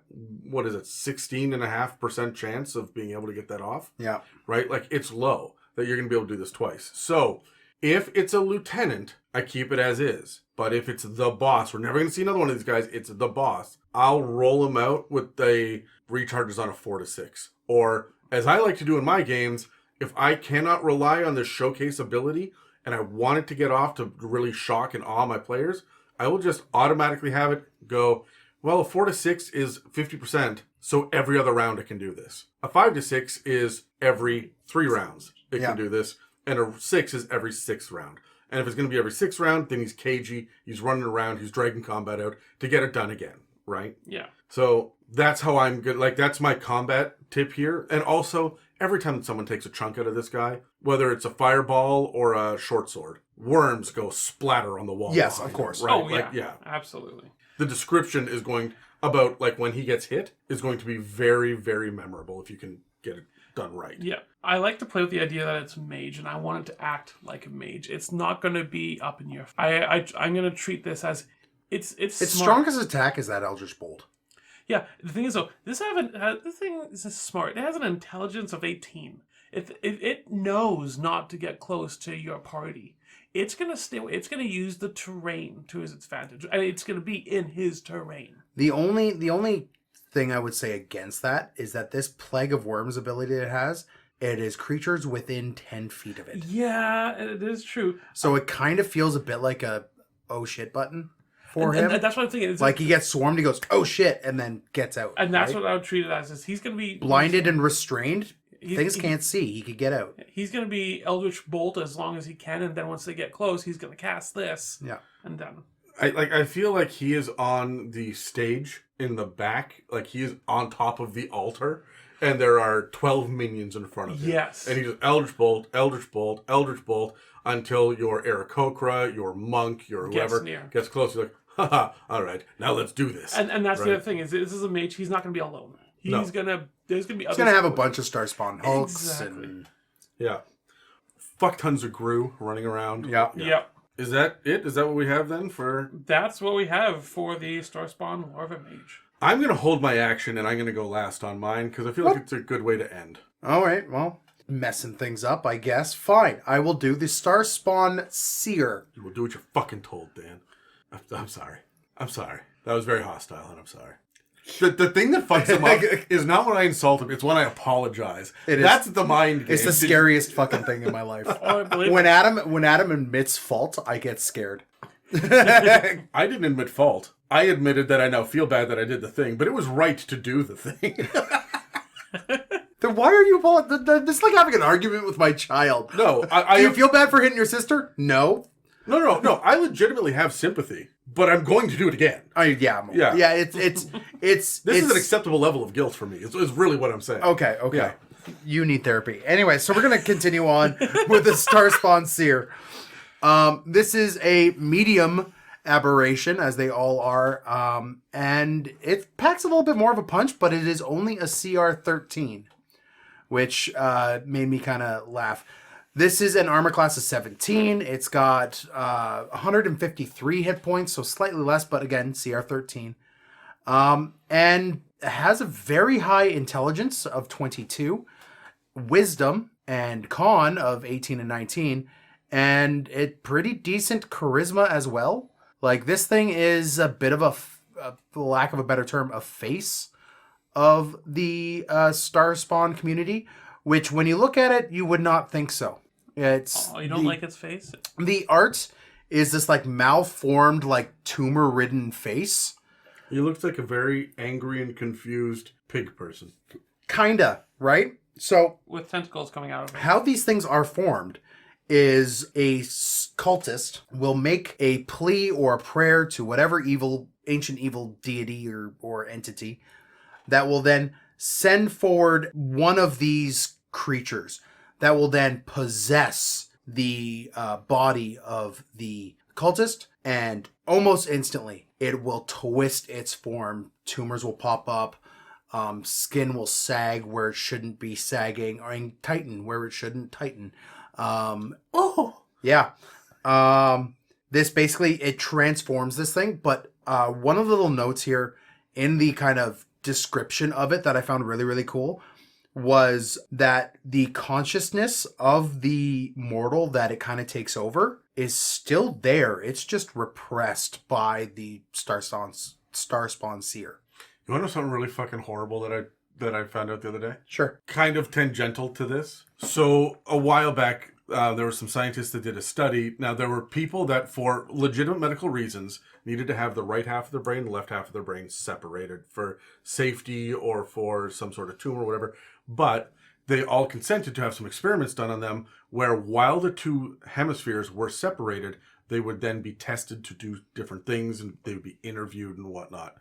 16.5% chance of being able to get that off? Yeah. Right? Like, it's low that you're going to be able to do this twice. So, if it's a lieutenant, I keep it as is. But if it's the boss, we're never going to see another one of these guys, it's the boss, I'll roll him out with the recharges on a 4 to 6. Or, as I like to do in my games, if I cannot rely on this showcase ability, and I want it to get off to really shock and awe my players, I will just automatically have it go, well, a 4 to 6 is 50%, so every other round it can do this. A 5 to 6 is every 3 rounds it can do this, and a 6 is every 6th round. And if it's going to be every 6th round, then he's cagey, he's running around, he's dragging combat out to get it done again, right? Yeah. So that's how I'm good. Like, that's my combat tip here. And also, every time that someone takes a chunk out of this guy, whether it's a fireball or a short sword, worms go splatter on the wall. Yes, behind of course. him, right? Oh, yeah. Like, yeah. Absolutely. The description is going about, like, when he gets hit, is going to be very, very memorable if you can get it done right. Yeah. I like to play with the idea that it's mage, and I want it to act like a mage. It's not going to be up in your... I'm going to treat this as... It's Its smart. strongest attack is that Eldritch Bolt. Yeah, the thing is, though, this thing is smart. It has an intelligence of 18. If it knows not to get close to your party, it's gonna stay away. It's gonna use the terrain to its advantage, and it's gonna be in his terrain. The only thing I would say against that is that this Plague of Worms ability it has, it is creatures within 10 feet of it. Yeah, it is true. So it kind of feels a bit like a oh shit button for him. And that's what I'm thinking. It's like he gets swarmed, he goes, oh shit, and then gets out. and that's right? what I would treat it as. Is he's gonna be Blinded and restrained. Things he- can't see. He could get out. He's gonna be Eldritch Bolt as long as he can, and then once they get close, he's gonna cast this. Yeah. And then I feel like he is on the stage in the back, like he is on top of the altar, and there are 12 minions in front of him. Yes. And he just Eldritch Bolt, Eldritch Bolt, Eldritch Bolt, until your Aarakocra, your monk, your Gets whoever near. gets close. You're like, haha, all right, now let's do this. and that's Right. the other thing is this is a mage. He's not gonna be alone. There's gonna be He's others. gonna have a bunch of Star Spawn Hulks Exactly. and Yeah. Fuck tons of Gru running around. yeah. Yep. Is that it? Is that what we have then for... That's what we have for the Starspawn Larva Mage. I'm going to hold my action and I'm going to go last on mine because I feel like it's a good way to end. All right, well, messing things up, I guess. Fine, I will do the Star Spawn Seer. You will do what you're fucking told, Dan. I'm sorry. I'm sorry. That was very hostile and I'm sorry. The thing that fucks him up is not when I insult him, it's when I apologize. It is. That's the mind game. It's the scariest fucking thing in my life. Oh, I believe When Adam admits fault, I get scared. I didn't admit fault. I admitted that I now feel bad that I did the thing, but it was right to do the thing. Then why are you apologizing? This is like having an argument with my child. No, Do you feel bad for hitting your sister? No. No. I legitimately have sympathy, but I'm going to do it again. Yeah. It's This is an acceptable level of guilt for me. Is really what I'm saying. Okay. Yeah. You need therapy. Anyway, so we're gonna continue on with the Starspawn Seer. This is a medium aberration, as they all are, and it packs a little bit more of a punch, but it is only a CR 13, which made me kind of laugh. This is an armor class of 17. It's got 153 hit points, so slightly less, but again, CR 13. And it has a very high intelligence of 22, wisdom and con of 18 and 19, and it pretty decent charisma as well. Like, this thing is a bit of a for lack of a better term, a face of the Starspawn community, which when you look at it, you would not think so. It's you don't like its face? the art is this like malformed, like tumor-ridden face. He looks like a very angry and confused pig person. Kinda, right? So With tentacles coming out of it. how these things are formed is a cultist will make a plea or a prayer to whatever ancient evil deity or entity that will then send forward one of these creatures that will then possess the body of the cultist, and almost instantly it will twist its form. Tumors will pop up. Skin will sag where it shouldn't be sagging, or tighten where it shouldn't tighten. This basically, it transforms this thing. But one of the little notes here in the kind of description of it that I found really, really cool was that the consciousness of the mortal that it kind of takes over is still there. It's just repressed by the Starspawn Seer. You want to know something really fucking horrible that I found out the other day? Sure. Kind of tangential to this. So a while back, there were some scientists that did a study. Now, there were people that, for legitimate medical reasons, needed to have the right half of their brain and the left half of their brain separated for safety or for some sort of tumor or whatever. But they all consented to have some experiments done on them where while the two hemispheres were separated, they would then be tested to do different things and they would be interviewed and whatnot.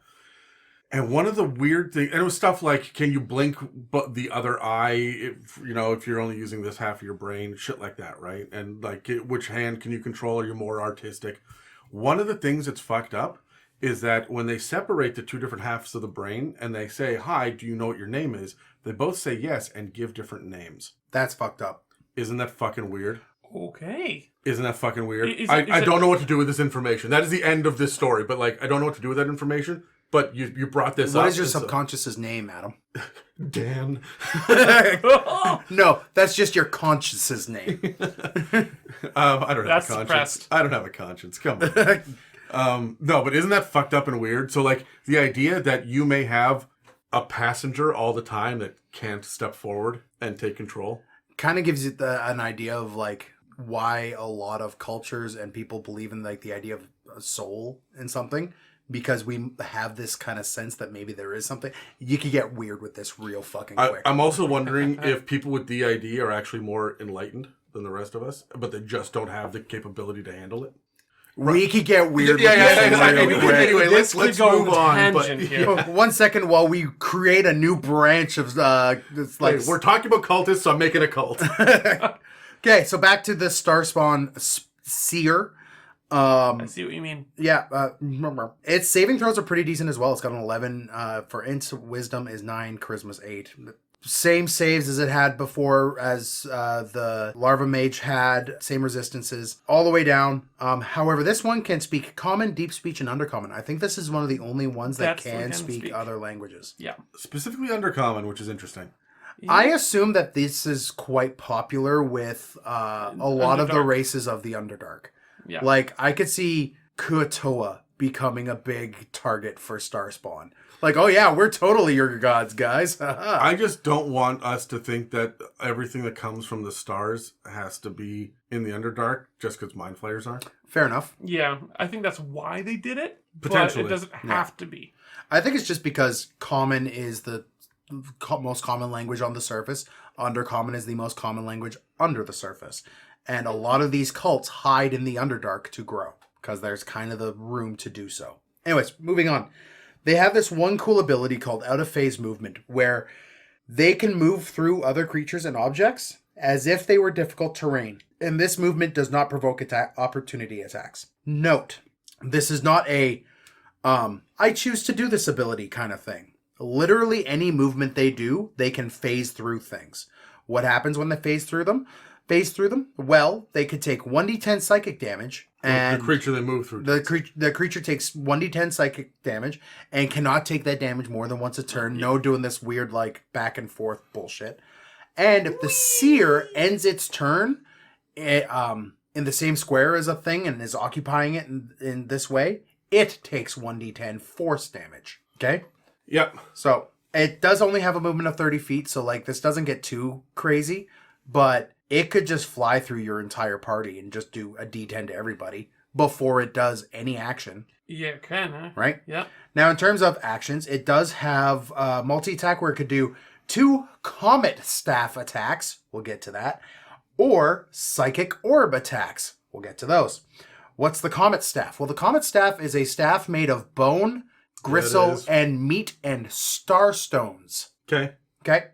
And one of the weird things, and it was stuff like, can you blink but the other eye, if you're only using this half of your brain, shit like that, right? And like, which hand can you control? Are you more artistic? One of the things that's fucked up is that when they separate the two different halves of the brain and they say, hi, do you know what your name is? They both say yes and give different names. That's fucked up. Isn't that fucking weird? Okay. Isn't that fucking weird? I don't know what to do with this information. That is the end of this story, but like, I don't know what to do with that information. But you brought this up. What is your subconscious's name, Adam? Dan. No, that's just your conscious's name. I don't have That's a conscience. suppressed. I don't have a conscience. Come on. No, but isn't that fucked up and weird? So like the idea that you may have a passenger all the time that can't step forward and take control. Kind of gives you an idea of like why a lot of cultures and people believe in like the idea of a soul in something. Because we have this kind of sense that maybe there is something. You could get weird with this real fucking quick. I'm also wondering if people with DID are actually more enlightened than the rest of us, but they just don't have the capability to handle it. We could get weird with this Anyway, real quick. let's move on. Tangent here. 1 second while we create a new branch of it's like Hey, we're talking about cultists, so I'm making a cult. okay. So back to the Starspawn Seer. I see what you mean. Yeah, its saving throws are pretty decent as well. It's got an 11 for int, wisdom is 9, charisma's 8. Same saves as it had before, as the Larva Mage had. Same resistances all the way down. However, this one can speak Common, Deep Speech, and Undercommon. I think this is one of the only ones that can speak other languages. Yeah. Specifically Undercommon, which is interesting. Yeah. I assume that this is quite popular with a lot of the races of the Underdark. Yeah. Like, I could see Kuatoa becoming a big target for Starspawn. Like, oh yeah, we're totally your gods, guys. I just don't want us to think that everything that comes from the stars has to be in the Underdark just because Mind Flayers are. Fair enough. Yeah, I think that's why they did it. Potentially. But it doesn't have to be. I think it's just because Common is the most common language on the surface. Undercommon is the most common language under the surface. And a lot of these cults hide in the Underdark to grow because there's kind of the room to do so. Anyways, moving on. They have this one cool ability called Out of Phase Movement where they can move through other creatures and objects as if they were difficult terrain. And this movement does not provoke opportunity attacks. Note, this is not a I choose to do this ability kind of thing. Literally any movement they do, they can phase through things. What happens when they phase through them? Well, they could take 1d10 psychic damage. And the creature they move through. The creature takes 1d10 psychic damage and cannot take that damage more than once a turn. No doing this weird, like, back and forth bullshit. And if the Seer ends its turn in the same square as a thing and is occupying it in this way, it takes 1d10 force damage. Okay? Yep. So, it does only have a movement of 30 feet, so, like, this doesn't get too crazy, but it could just fly through your entire party and just do a d10 to everybody before it does any action. Yeah, it can, huh? Right? Yeah. Now, in terms of actions, it does have multi-attack where it could do 2 Comet Staff attacks. We'll get to that. Or Psychic Orb attacks. We'll get to those. What's the Comet Staff? Well, the Comet Staff is a staff made of bone, gristle, and meat and starstones. Okay. Okay?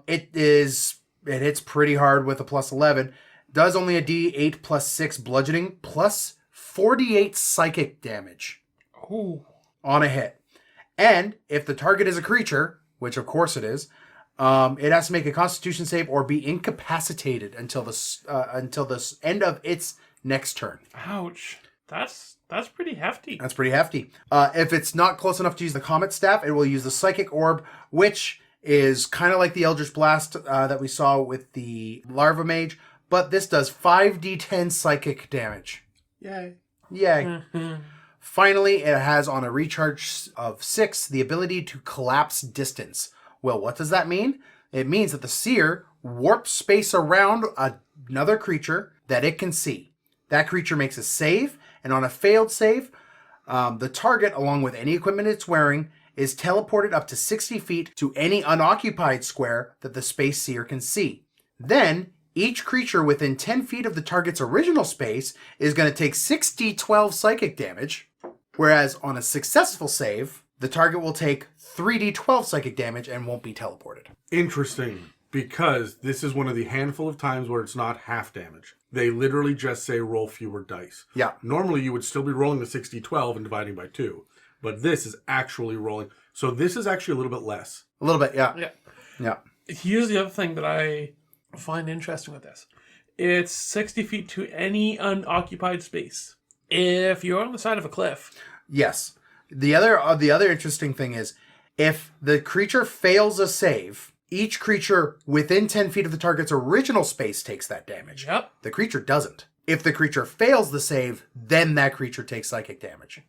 It hits pretty hard with a plus 11. Does only a d8 plus 6 bludgeoning plus 48 psychic damage. Ooh. On a hit. And if the target is a creature, which of course it is, it has to make a Constitution save or be incapacitated until the end of its next turn. Ouch. That's pretty hefty. That's pretty hefty. If it's not close enough to use the Comet Staff, it will use the Psychic Orb, which is kind of like the Eldritch Blast that we saw with the Larva Mage, but this does 5d10 psychic damage. Yay. Yay. Finally, it has on a recharge of 6 the ability to collapse distance. Well, what does that mean? It means that the Seer warps space around another creature that it can see. That creature makes a save, and on a failed save, the target, along with any equipment it's wearing, is teleported up to 60 feet to any unoccupied square that the Space Seer can see. Then, each creature within 10 feet of the target's original space is going to take 6d12 psychic damage, whereas on a successful save, the target will take 3d12 psychic damage and won't be teleported. Interesting, because this is one of the handful of times where it's not half damage. They literally just say roll fewer dice. Yeah. Normally you would still be rolling the 6d12 and dividing by 2, but this is actually rolling. So this is actually a little bit less. A little bit, yeah. Yeah. Yeah. Here's the other thing that I find interesting with this. It's 60 feet to any unoccupied space. If you're on the side of a cliff... Yes. The other interesting thing is, if the creature fails a save, each creature within 10 feet of the target's original space takes that damage. Yep. The creature doesn't. If the creature fails the save, then that creature takes psychic damage.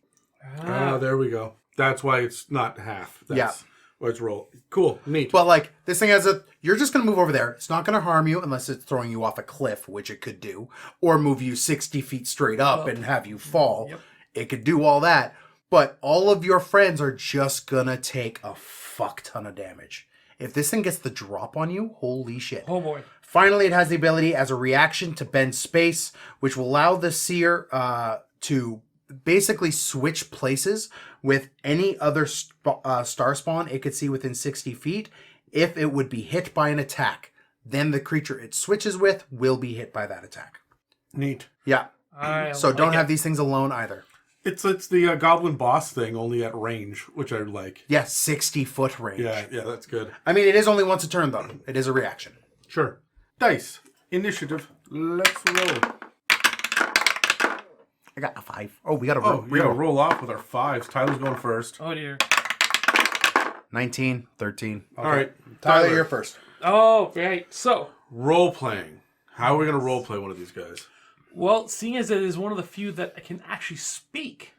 There we go. That's why it's not half. That's why it's roll. Cool. Neat. But like, this thing has you're just going to move over there. It's not going to harm you unless it's throwing you off a cliff, which it could do, or move you 60 feet straight up and have you fall. Yep. It could do all that. But all of your friends are just going to take a fuck ton of damage. If this thing gets the drop on you, holy shit. Oh boy. Finally, it has the ability as a reaction to bend space, which will allow the Seer to basically switch places with any other star spawn it could see within 60 feet if it would be hit by an attack. Then the creature it switches with will be hit by that attack. Neat. Yeah. So like don't have these things alone either. It's the goblin boss thing, only at range, which I like. Yeah, 60-foot range. Yeah, that's good. I mean, it is only once a turn, though. It is a reaction. Sure. Dice. Initiative. Let's roll. I got a 5. Oh, we got to Oh, roll. we gotta roll off with our 5s. Tyler's going first. Oh dear. 19, 13. Okay. All right. Tyler, you're first. Oh, right. So, Role playing. How are we going to role play one of these guys? well, seeing as it is one of the few that can actually speak,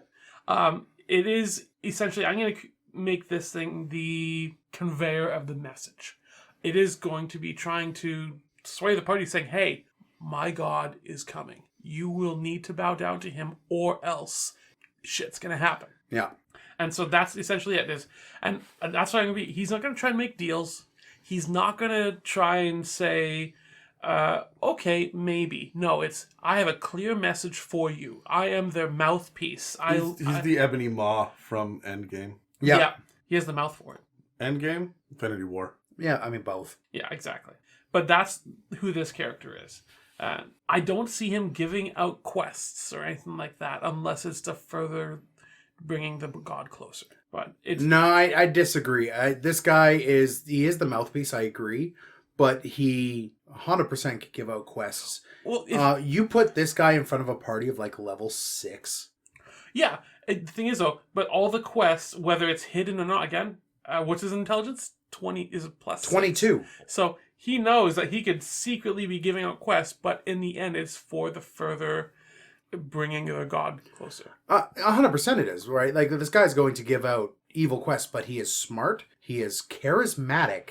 it is essentially, I'm going to make this thing the conveyor of the message. It is going to be trying to sway the party saying, hey, my god is coming. You will need to bow down to him or else shit's going to happen. Yeah. And so that's essentially it. And that's what I'm going to be. He's not going to try and make deals. He's not going to try and say, okay, maybe. No, it's, I have a clear message for you. I am their mouthpiece. He's the Ebony Maw from Endgame. Yeah. He has the mouth for it. Endgame? Infinity War. Yeah, I mean, both. Yeah, exactly. But that's who this character is. I don't see him giving out quests or anything like that unless it's to further bringing the god closer. But it's No, I disagree. This guy is the mouthpiece, I agree. But he 100% could give out quests. well, You put this guy in front of a party of like level 6. yeah. The thing is though, but all the quests, whether it's hidden or not, again, what's his intelligence? 20 is a plus 6. 22. So he knows that he could secretly be giving out quests, but in the end, it's for the further bringing the god closer. 100% it is, right? Like, this guy's going to give out evil quests, but he is smart, he is charismatic,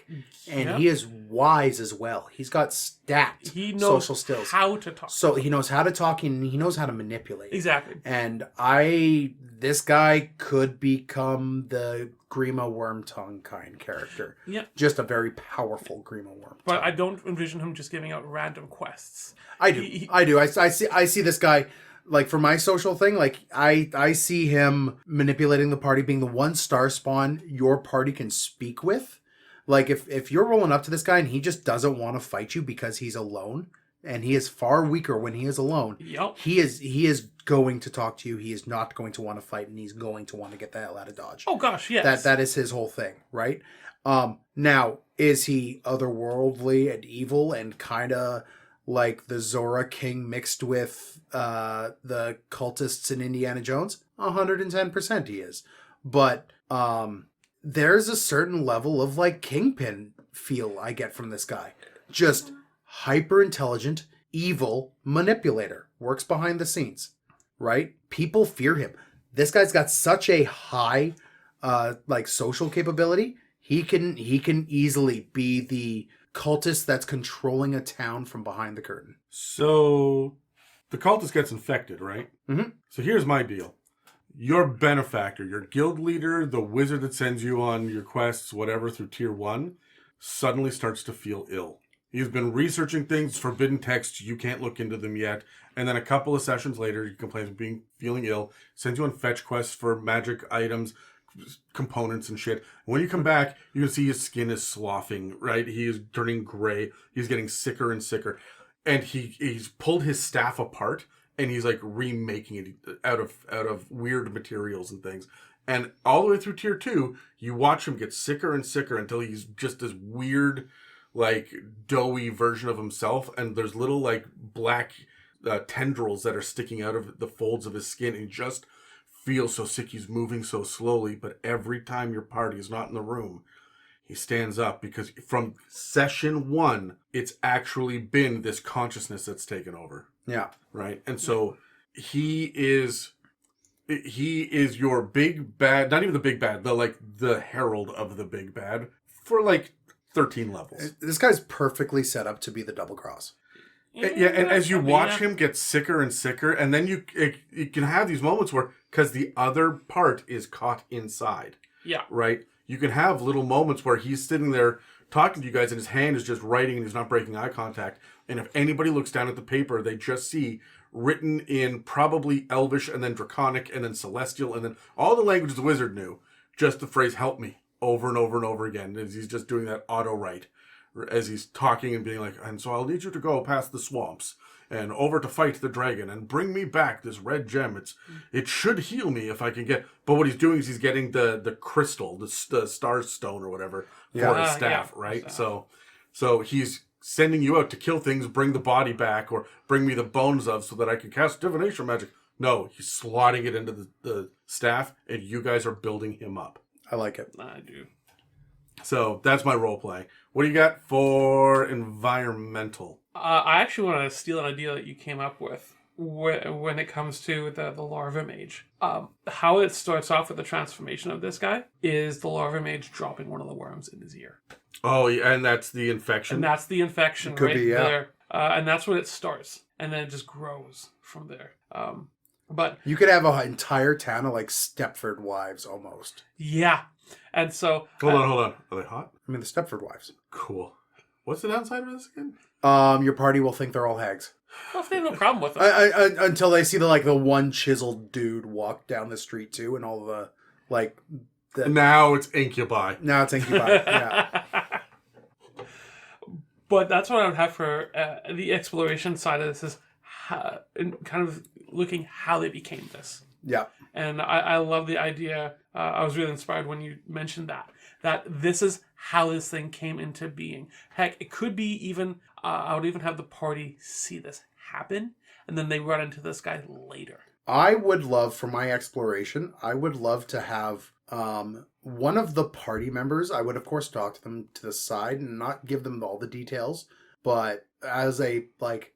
and Yep. he is wise as well. He's got stacked He knows social skills. how to talk. So he knows how to talk and he knows how to manipulate. Exactly. And this guy could become the Grima Wormtongue kind character. Yeah. Just a very powerful Grima Wormtongue. But I don't envision him just giving out random quests. I do. I see this guy, like, for my social thing, like, I see him manipulating the party, being the one star spawn your party can speak with. Like, if you're rolling up to this guy and he just doesn't want to fight you because he's alone, and he is far weaker when he is alone, Yep. he is going to talk to you. He is not going to want to fight, and he's going to want to get the hell out of Dodge. Oh gosh, yes. That is his whole thing, right? Now, is he otherworldly and evil and kind of like the Zora King mixed with the cultists in Indiana Jones? 110% he is. But there's a certain level of like Kingpin feel I get from this guy. Just hyper intelligent, evil manipulator. Works behind the scenes, right? People fear him. This guy's got such a high like social capability. He can easily be the cultist that's controlling a town from behind the curtain. So, the cultist gets infected, right? Mhm. So here's my deal. your benefactor, your guild leader, the wizard that sends you on your quests, whatever, through tier 1, suddenly starts to feel ill. He's been researching things, forbidden texts, you can't look into them yet. And then a couple of sessions later, he complains of feeling ill, sends you on fetch quests for magic items, components and shit. When you come back, you can see his skin is sloughing, right? He is turning gray. He's getting sicker and sicker. And he's pulled his staff apart, and he's like remaking it out of weird materials and things. And all the way through tier 2, you watch him get sicker and sicker until he's just this weird, like, doughy version of himself. And there's little, like, black tendrils that are sticking out of the folds of his skin. And he just feels so sick. He's moving so slowly. But every time your party is not in the room, he stands up, because from session 1, it's actually been this consciousness that's taken over. Yeah. Right? And so he is your big bad, not even the big bad, the herald of the big bad for like 13 levels. This guy's perfectly set up to be the double cross. Yeah, and as you watch him get sicker and sicker, and then you can have these moments where, because the other part is caught inside. Yeah. Right? You can have little moments where he's sitting there talking to you guys and his hand is just writing and he's not breaking eye contact. And if anybody looks down at the paper, they just see written in probably Elvish and then Draconic and then Celestial and then all the languages the wizard knew, just the phrase "help me" over and over and over again, as he's just doing that auto write as he's talking and being like, and so I'll need you to go past the swamps and over to fight the dragon and bring me back this red gem. It should heal me if I can get. But what he's doing is he's getting the crystal, the star stone or whatever for his staff, right? Staff. So he's sending you out to kill things, bring the body back, or bring me the bones of, so that I can cast divination magic. No, he's slotting it into the staff, and you guys are building him up. I like it. I do. So that's my role play. What do you got for environmental? I actually want to steal an idea that you came up with when it comes to the Larva Mage. How it starts off with the transformation of this guy is the Larva Mage dropping one of the worms in his ear. Oh, yeah, and that's the infection? And that's the infection Could right be, yeah. there. And that's when it starts. And then it just grows from there. But You could have an entire town of like Stepford wives almost. yeah. And so... Hold on. Are they hot? I mean, the Stepford wives. Cool. What's the downside of this again? Your party will think they're all hags. Well, if they have no problem with it. Until they see the one chiseled dude walk down the street too, and all the Now it's incubi. Now it's incubi. Yeah. But that's what I would have for the exploration side of this, is kind of looking how they became this. Yeah. And I love the idea. I was really inspired when you mentioned that this is how this thing came into being. Heck, it could be even, I would even have the party see this happen, and then they run into this guy later. I would love, for my exploration, I would love to have one of the party members. I would, of course, talk to them to the side and not give them all the details, but as a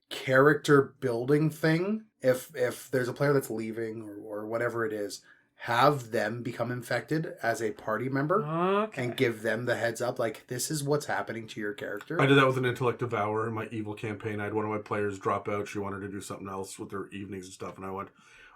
character building thing, if there's a player that's leaving or whatever it is, have them become infected as a party member and give them the heads up, this is what's happening to your character. I did that with an Intellect Devourer in my evil campaign. I had one of my players drop out. She wanted to do something else with her evenings and stuff, and I went,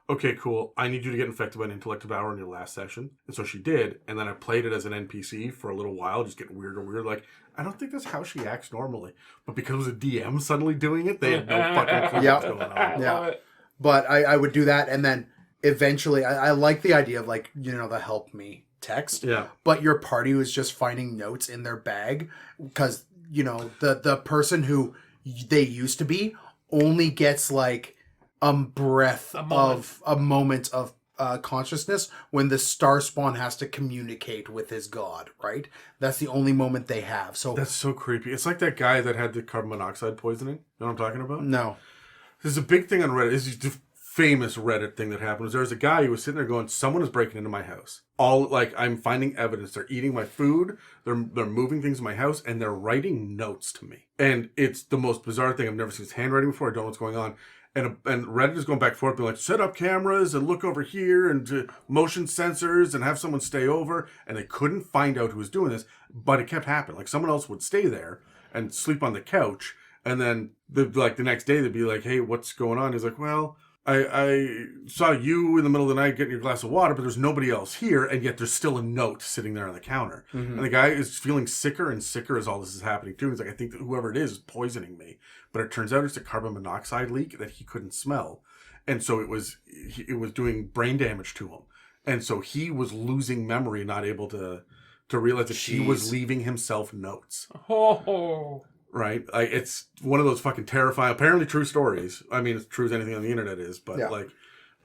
okay, cool. I need you to get infected by an Intellect Devourer in your last session. And so she did, and then I played it as an NPC for a little while, just getting weirder and weirder. I don't think that's how she acts normally. But because it was a DM suddenly doing it, they had no fucking clue what's going on. Yeah. But I would do that, and then eventually, I like the idea of the help me text. Yeah. But your party was just finding notes in their bag, because the person who they used to be only gets a moment of consciousness when the star spawn has to communicate with his god, right? That's the only moment they have. So that's so creepy. It's like that guy that had the carbon monoxide poisoning. You know what I'm talking about? No. There's a big thing on Reddit. This is the famous Reddit thing that happened. There was a guy who was sitting there going, someone is breaking into my house. I'm finding evidence. They're eating my food. They're moving things in my house, and they're writing notes to me. And it's the most bizarre thing. I've never seen his handwriting before. I don't know what's going on. And Reddit is going back and forth, being like, set up cameras and look over here and motion sensors and have someone stay over. And they couldn't find out who was doing this, but it kept happening. Someone else would stay there and sleep on the couch. And then the next day they'd be like, hey, what's going on? He's like, well, I saw you in the middle of the night getting your glass of water, but there's nobody else here, and yet there's still a note sitting there on the counter. Mm-hmm. And the guy is feeling sicker and sicker as all this is happening too. He's like, I think that whoever it is poisoning me. But it turns out it's a carbon monoxide leak that he couldn't smell. And so it was doing brain damage to him. And so he was losing memory, not able to realize that he was leaving himself notes. Oh. Right? It's one of those fucking terrifying, apparently true stories. I mean, it's true as anything on the internet is, but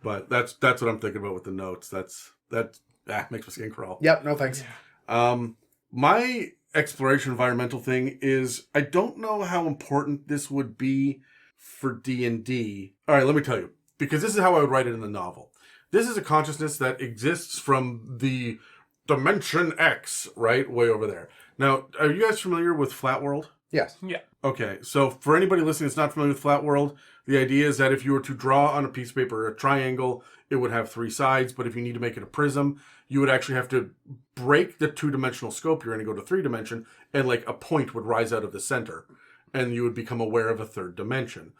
but that's what I'm thinking about with the notes. That makes my skin crawl. Yep, no thanks. Yeah. My exploration environmental thing is, I don't know how important this would be for D&D. All right, let me tell you, because this is how I would write it in the novel. This is a consciousness that exists from the Dimension X, right? Way over there. Now, are you guys familiar with Flat World? Yes. Yeah. Okay, so for anybody listening that's not familiar with Flat World, the idea is that if you were to draw on a piece of paper a triangle, it would have 3 sides, but if you need to make it a prism, you would actually have to break the 2-dimensional scope you're going to go to 3-dimension, and like a point would rise out of the center, and you would become aware of a 3rd dimension.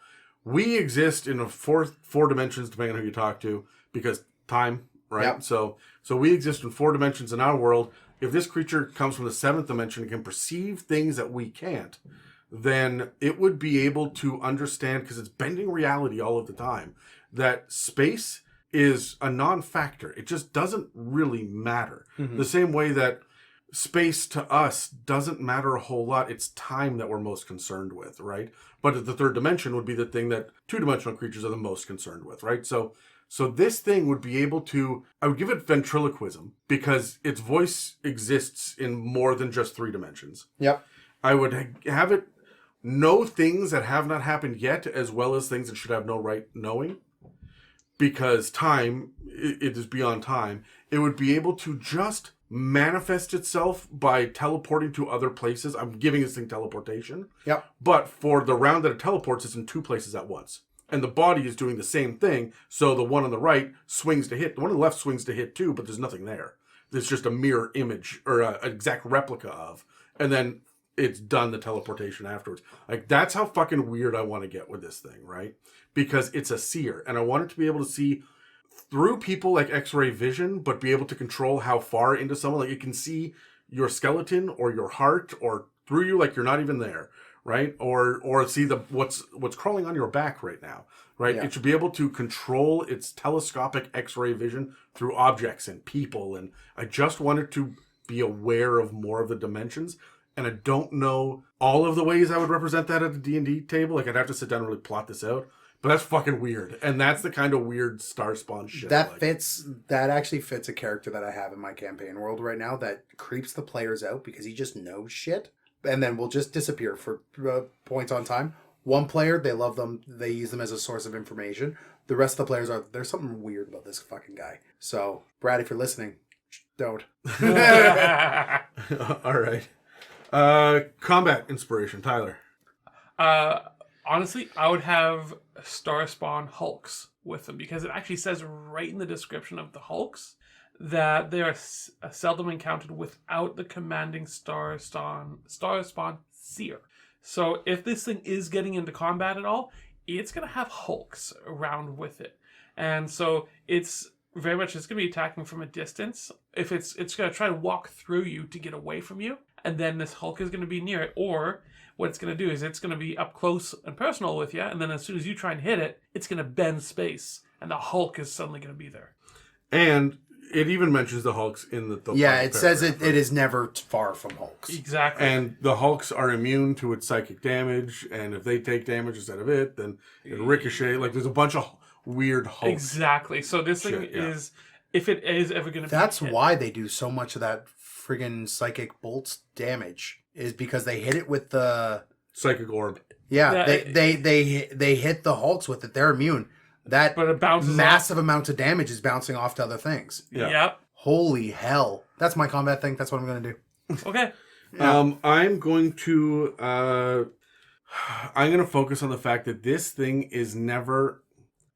We exist in four dimensions, depending on who you talk to, because time, right? Yep. So we exist in 4 dimensions in our world. If this creature comes from the 7th dimension and can perceive things that we can't, then it would be able to understand, because it's bending reality all of the time, that space is a non-factor. It just doesn't really matter. Mm-hmm. The same way that space to us doesn't matter a whole lot. It's time that we're most concerned with, right? But the 3rd dimension would be the thing that 2-dimensional creatures are the most concerned with, right? So this thing would be able to, I would give it ventriloquism, because its voice exists in more than just 3 dimensions. Yep. I would have it know things that have not happened yet, as well as things that should have no right knowing. Because time, it is beyond time. It would be able to just manifest itself by teleporting to other places. I'm giving this thing teleportation. Yep. But for the round that it teleports, it's in 2 places at once. And the body is doing the same thing, so the one on the right swings to hit. The one on the left swings to hit too, but there's nothing there. There's just a mirror image, or an exact replica of. And then it's done the teleportation afterwards. Like, that's how fucking weird I want to get with this thing, right? Because it's a seer, and I want it to be able to see through people like X-ray vision, but be able to control how far into someone. Like, it can see your skeleton or your heart or through you, like you're not even there. Right? Or see what's crawling on your back right now, right? Yeah. It should be able to control its telescopic X-ray vision through objects and people, and I just wanted to be aware of more of the dimensions, and I don't know all of the ways I would represent that at the D&D table. Like, I'd have to sit down and really plot this out, but that's fucking weird, and that's the kind of weird Star Spawn shit. That actually fits a character that I have in my campaign world right now that creeps the players out because he just knows shit. And then will just disappear for points on time. One player, they love them. They use them as a source of information. The rest of the players there's something weird about this fucking guy. So, Brad, if you're listening, don't. All right. Combat inspiration, Tyler. Honestly, I would have Star Spawn Hulks with them, because it actually says right in the description of the Hulks that they are seldom encountered without the commanding Star Spawn Seer. So if this thing is getting into combat at all, it's going to have Hulks around with it. And so it's very much, it's going to be attacking from a distance. If it's going to try to walk through you to get away from you, and then this Hulk is going to be near it. Or what it's going to do is it's going to be up close and personal with you, and then as soon as you try and hit it, it's going to bend space, and the Hulk is suddenly going to be there. And it even mentions the Hulks in the yeah, it says it is never far from Hulks. Exactly. And the Hulks are immune to its psychic damage, and if they take damage instead of it, then it ricochet. Like, there's a bunch of weird Hulks. Exactly. So this thing is, if it is ever going to be That's why they do so much of that friggin' psychic bolts damage, is because they hit it with the psychic orb. Yeah, they hit the Hulks with it. They're immune. But it bounces massive amount of damage is bouncing off to other things. Yeah. Yep. Holy hell. That's my combat thing. That's what I'm going to do. Okay. Yeah. I'm going to focus on the fact that this thing is never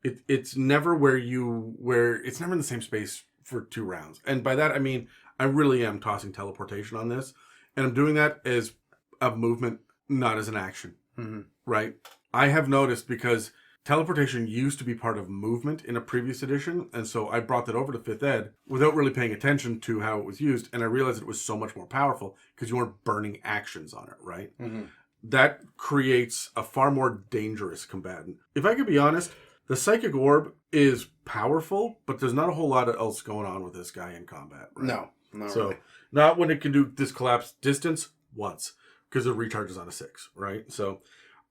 it's never it's never in the same space for 2 rounds. And by that I mean I really am tossing teleportation on this, and I'm doing that as a movement, not as an action. Mm-hmm. Right? I have noticed, because teleportation used to be part of movement in a previous edition, and so I brought that over to 5th ed without really paying attention to how it was used, and I realized it was so much more powerful because you weren't burning actions on it, right? Mm-hmm. That creates a far more dangerous combatant. If I could be honest, the Psychic Orb is powerful, but there's not a whole lot else going on with this guy in combat, right? No, not So, really. not when it can do this collapse distance once, because it recharges on a 6, right? So,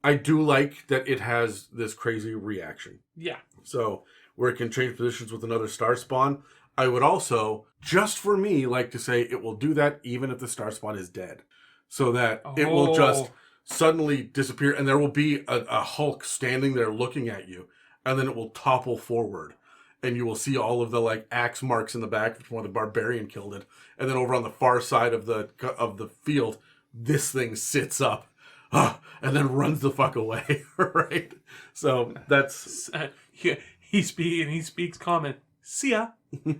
I do like that it has this crazy reaction. Yeah. So, where it can change positions with another star spawn. I would also, just for me, like to say it will do that even if the star spawn is dead. So that it will just suddenly disappear, and there will be a Hulk standing there looking at you, and then it will topple forward. And you will see all of the like axe marks in the back from where the barbarian killed it. And then over on the far side of the field, this thing sits up. And then runs the fuck away, right? So that's he speaks common. See ya. Yeah,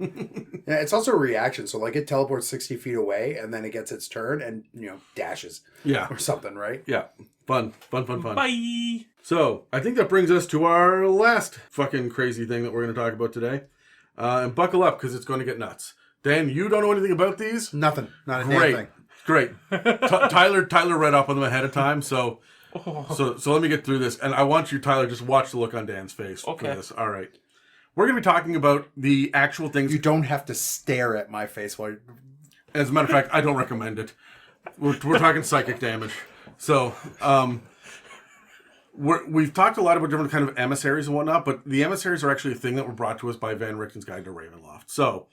it's also a reaction. So like it teleports 60 feet away, and then it gets its turn and dashes. Yeah. Or something, right? Yeah. Fun. Bye. So I think that brings us to our last fucking crazy thing that we're going to talk about today. And buckle up because it's going to get nuts. Dan, you don't know anything about these? Nothing. Not a Great. damn thing. Great. Tyler read up on them ahead of time, so let me get through this. And I want you, Tyler, just watch the look on Dan's face for this. All right. We're going to be talking about the actual things. You don't have to stare at my face while you're... As a matter of fact, I don't recommend it. We're talking psychic damage. So, we've talked a lot about different kind of emissaries and whatnot, but the emissaries are actually a thing that were brought to us by Van Richten's Guide to Ravenloft. So,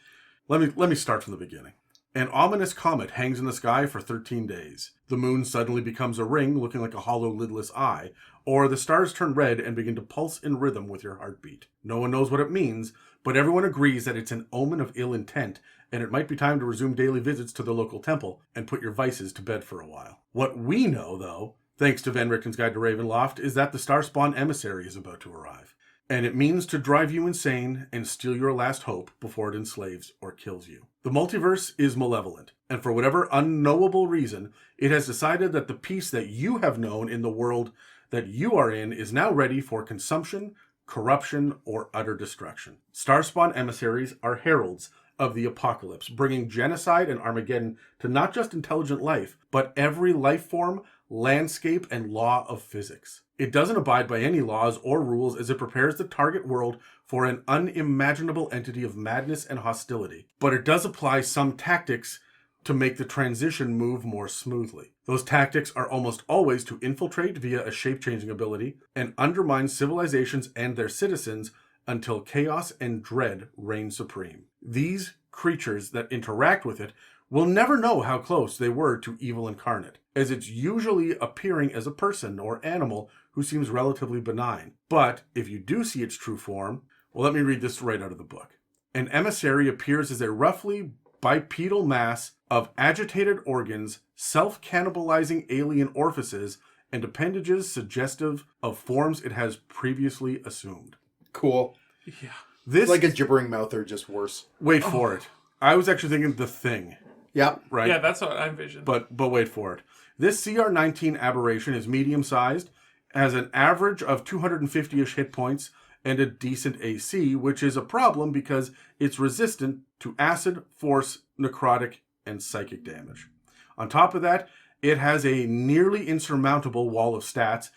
let me start from the beginning. An ominous comet hangs in the sky for 13 days. The moon suddenly becomes a ring looking like a hollow lidless eye, or the stars turn red and begin to pulse in rhythm with your heartbeat. No one knows what it means, but everyone agrees that it's an omen of ill intent, and it might be time to resume daily visits to the local temple and put your vices to bed for a while. What we know, though, thanks to Van Richten's Guide to Ravenloft, is that the Starspawn Emissary is about to arrive. And it means to drive you insane and steal your last hope before it enslaves or kills you. The multiverse is malevolent, and for whatever unknowable reason, it has decided that the peace that you have known in the world that you are in is now ready for consumption, corruption, or utter destruction. Starspawn emissaries are heralds of the apocalypse, bringing genocide and Armageddon to not just intelligent life, but every life form, landscape, and law of physics. It doesn't abide by any laws or rules as it prepares the target world for an unimaginable entity of madness and hostility, but it does apply some tactics to make the transition move more smoothly. Those tactics are almost always to infiltrate via a shape-changing ability and undermine civilizations and their citizens until chaos and dread reign supreme. These creatures that interact with it will never know how close they were to evil incarnate, as it's usually appearing as a person or animal who seems relatively benign. But if you do see its true form, well, let me read this right out of the book. An emissary appears as a roughly bipedal mass of agitated organs, self-cannibalizing alien orifices, and appendages suggestive of forms it has previously assumed. Cool. Yeah. This Like a gibbering mouth or just worse. Wait for it. I was actually thinking The Thing. Yeah. Right? Yeah, that's what I envisioned. But wait for it. This CR19 aberration is medium-sized, has an average of 250-ish hit points, and a decent AC, which is a problem because it's resistant to acid, force, necrotic, and psychic damage. On top of that, it has a nearly insurmountable wall of stats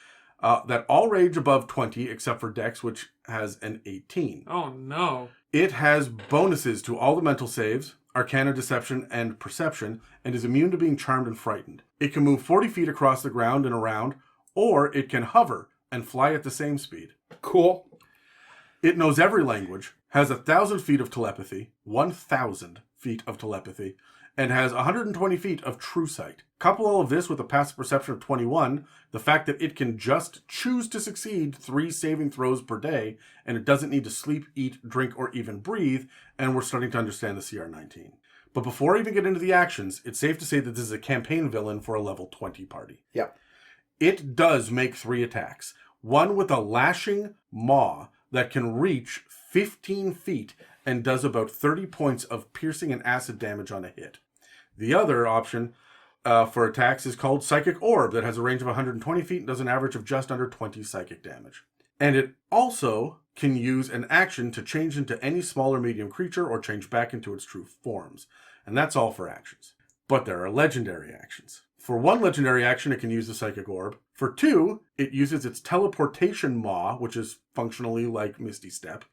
that all range above 20, except for Dex, which has an 18. Oh, no. It has bonuses to all the mental saves, Arcana, Deception, and Perception, and is immune to being charmed and frightened. It can move 40 feet across the ground and around, or it can hover and fly at the same speed. Cool. It knows every language, has 1,000 feet of telepathy, 1,000 feet of telepathy, and has 120 feet of true sight. Couple all of this with a passive perception of 21, the fact that it can just choose to succeed 3 saving throws per day, and it doesn't need to sleep, eat, drink, or even breathe, and we're starting to understand the CR19. But before I even get into the actions, it's safe to say that this is a campaign villain for a level 20 party. Yep. It does make 3 attacks. One with a lashing maw that can reach 15 feet and does about 30 points of piercing and acid damage on a hit. The other option for attacks is called Psychic Orb that has a range of 120 feet and does an average of just under 20 psychic damage. And it also can use an action to change into any small or medium creature or change back into its true forms. And that's all for actions. But there are legendary actions. For 1 legendary action, it can use the Psychic Orb. For 2, it uses its Teleportation Maw, which is functionally like Misty Step.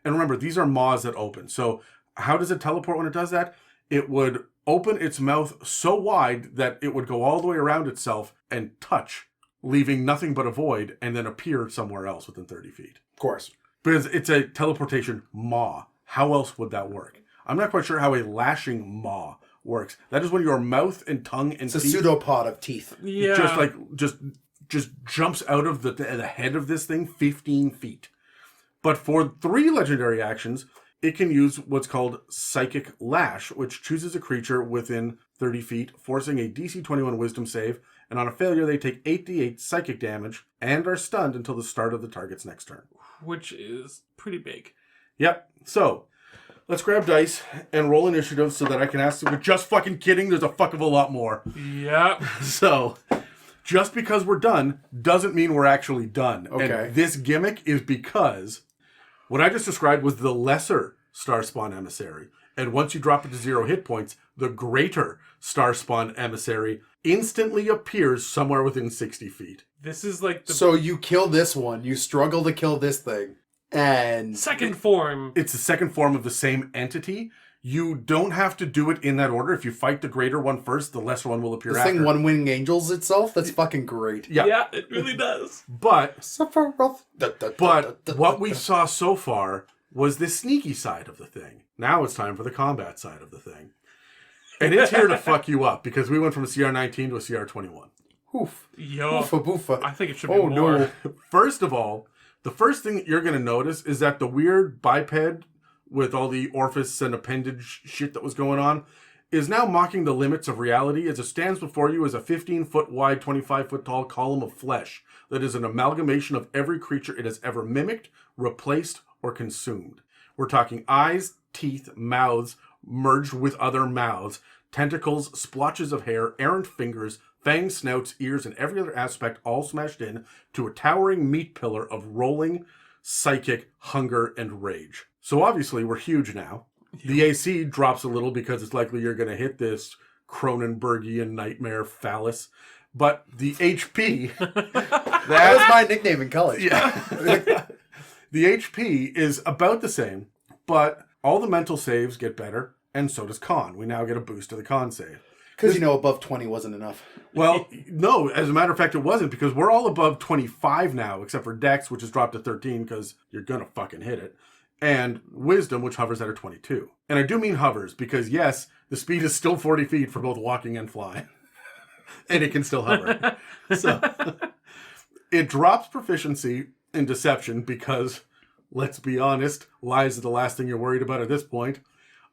And remember, these are maws that open. So how does it teleport when it does that? It would open its mouth so wide that it would go all the way around itself and touch, leaving nothing but a void, and then appear somewhere else within 30 feet. Of course. Because it's a teleportation maw. How else would that work? I'm not quite sure how a lashing maw works. That is when your mouth and tongue and It's a teeth pseudopod of teeth. Yeah. just jumps out of the head of this thing 15 feet. But for 3 legendary actions, it can use what's called Psychic Lash, which chooses a creature within 30 feet, forcing a DC 21 Wisdom save, and on a failure, they take 8d8 psychic damage and are stunned until the start of the target's next turn. Which is pretty big. Yep. So, let's grab dice and roll initiative so that I can ask if we're just fucking kidding. There's a fuck of a lot more. Yep. So, just because we're done doesn't mean we're actually done. Okay. And this gimmick is because what I just described was the lesser Starspawn Emissary. And once you drop it to 0 hit points, the greater Starspawn Emissary instantly appears somewhere within 60 feet. This is like the So you kill this one, you struggle to kill this thing, and second form. It's the second form of the same entity. You don't have to do it in that order. If you fight the greater one first, the lesser one will appear this after. thing one-wing angels itself. That's fucking great. Yeah. Yeah, it really does. But Sephiroth. what we saw so far was the sneaky side of the thing. Now it's time for the combat side of the thing. And it's here to fuck you up because we went from a CR19 to a CR21. Oof. Yo, Oofa boofa. I think it should be Oh, more. no. First of all, the first thing that you're going to notice is that the weird biped with all the orifice and appendage shit that was going on is now mocking the limits of reality as it stands before you as a 15-foot wide, 25-foot tall column of flesh that is an amalgamation of every creature it has ever mimicked, replaced, or consumed. We're talking eyes, teeth, mouths merged with other mouths, tentacles, splotches of hair, errant fingers, fangs, snouts, ears, and every other aspect all smashed in to a towering meat pillar of rolling, psychic, hunger, and rage. So obviously we're huge now. The AC drops a little because it's likely you're going to hit this Cronenbergian nightmare phallus. But the HP... That was my nickname in college. Yeah. The HP is about the same, but all the mental saves get better, and so does con. We now get a boost to the con save. Because, above 20 wasn't enough. Well, no, as a matter of fact, it wasn't, because we're all above 25 now, except for Dex, which has dropped to 13, because you're going to fucking hit it, and Wisdom, which hovers at a 22. And I do mean hovers, because yes, the speed is still 40 feet for both walking and flying. And it can still hover. So, it drops proficiency in Deception because, let's be honest, lies are the last thing you're worried about at this point.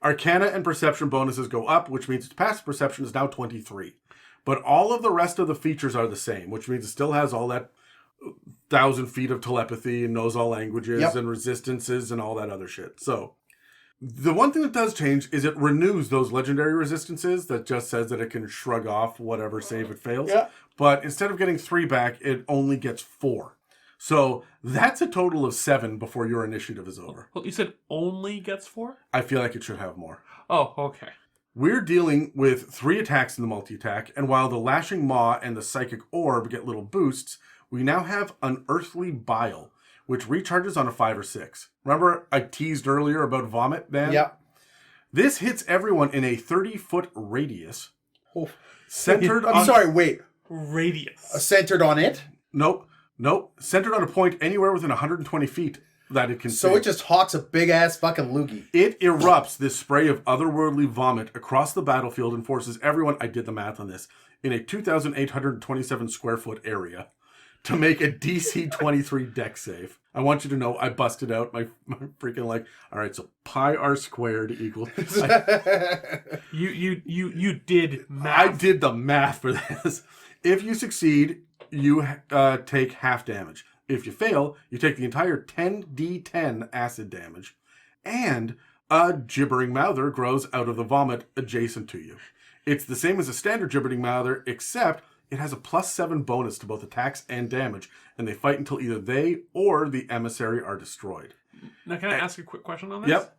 Arcana and Perception bonuses go up, which means its passive perception is now 23. But all of the rest of the features are the same, which means it still has all that 1,000 feet of telepathy and knows all languages and resistances and all that other shit. So, the one thing that does change is it renews those legendary resistances that just says that it can shrug off whatever save it fails. Yeah. But instead of getting 3 back, it only gets 4. So that's a total of 7 before your initiative is over. Well, you said only gets 4? I feel like it should have more. Oh, okay. We're dealing with 3 attacks in the multi-attack, and while the Lashing Maw and the Psychic Orb get little boosts, we now have Unearthly Bile, which recharges on a 5 or 6. Remember I teased earlier about Vomit, Dan? Yeah. This hits everyone in a 30-foot radius. Oh. Centered I'm on... sorry, wait. Radius. Centered on it? Nope. Centered on a point anywhere within 120 feet that it can So see. it just hawks a big-ass fucking loogie. It erupts this spray of otherworldly vomit across the battlefield and forces everyone, I did the math on this, in a 2,827 square foot area to make a DC 23 dex save. I want you to know I busted out my freaking all right, so pi r squared equals... You did math. I did the math for this. If you succeed, you take half damage. If you fail, you take the entire 10d10 acid damage, and a gibbering mouther grows out of the vomit adjacent to you. It's the same as a standard gibbering mouther, except it has a +7 bonus to both attacks and damage, and they fight until either they or the emissary are destroyed. Now, can I ask a quick question on this? Yep.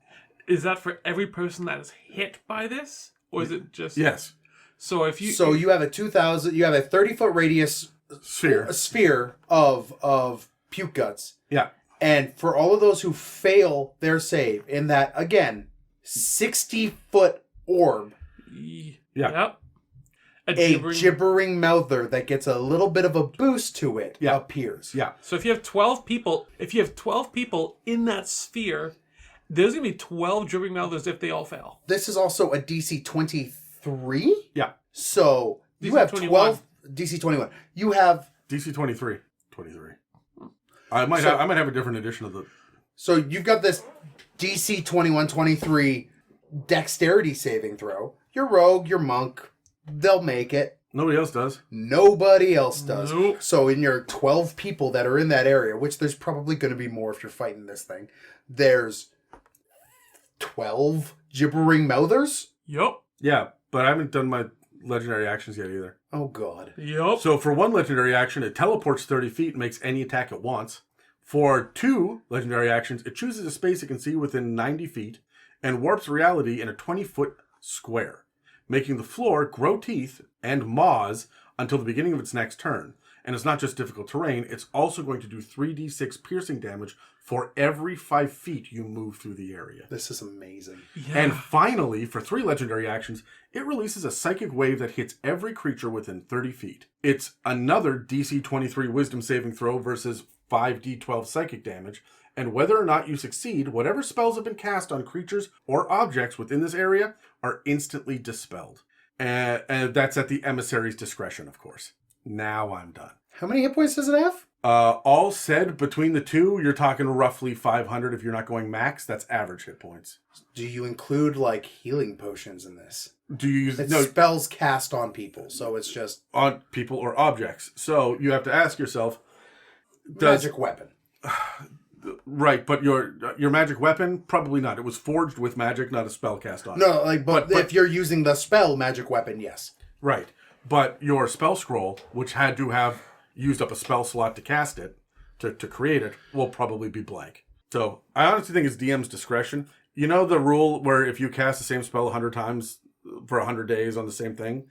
Is that for every person that is hit by this, or is it just Yes. So if you you have a 30-foot radius sphere of puke guts. Yeah. And for all of those who fail their save in that, again, 60-foot orb, Yep. a gibbering mouther that gets a little bit of a boost to it appears. Yeah. So if you have 12 people, in that sphere, there's gonna be 12 gibbering mouthers if they all fail. This is also a DC 23. Yeah. So you DC have 21. 12 DC 21. You have DC 23. 23. I might have a different edition of the... So you've got this DC 21, 23 dexterity saving throw. Your rogue, your monk, they'll make it. Nobody else does. Nobody else does. Nope. So in your 12 people that are in that area, which there's probably going to be more if you're fighting this thing, there's 12 gibbering mouthers? Yep. Yeah, but I haven't done my legendary actions yet either. Oh, God. Yep. So for one legendary action, it teleports 30 feet and makes any attack it wants. For two legendary actions, it chooses a space it can see within 90 feet and warps reality in a 20-foot square, making the floor grow teeth and maws until the beginning of its next turn. And it's not just difficult terrain, it's also going to do 3d6 piercing damage for every 5 feet you move through the area. This is amazing. Yeah. And finally, for 3 legendary actions, it releases a psychic wave that hits every creature within 30 feet. It's another DC 23 wisdom saving throw versus 5d12 psychic damage, and whether or not you succeed, whatever spells have been cast on creatures or objects within this area are instantly dispelled. And that's at the emissary's discretion, of course. Now I'm done. How many hit points does it have? All said, between the two, you're talking roughly 500 if you're not going max. That's average hit points. Do you include, like, healing potions in this? Do you use... It's No, spells cast on people, so it's just... on people or objects. So you have to ask yourself... magic weapon. Right, but your magic weapon, probably not. It was forged with magic, not a spell cast on it. No, like, but if you're using the spell magic weapon, yes. Right. But your spell scroll, which had to have used up a spell slot to cast it, to create it, will probably be blank. So I honestly think it's DM's discretion. You know the rule where if you cast the same spell 100 times for 100 days on the same thing,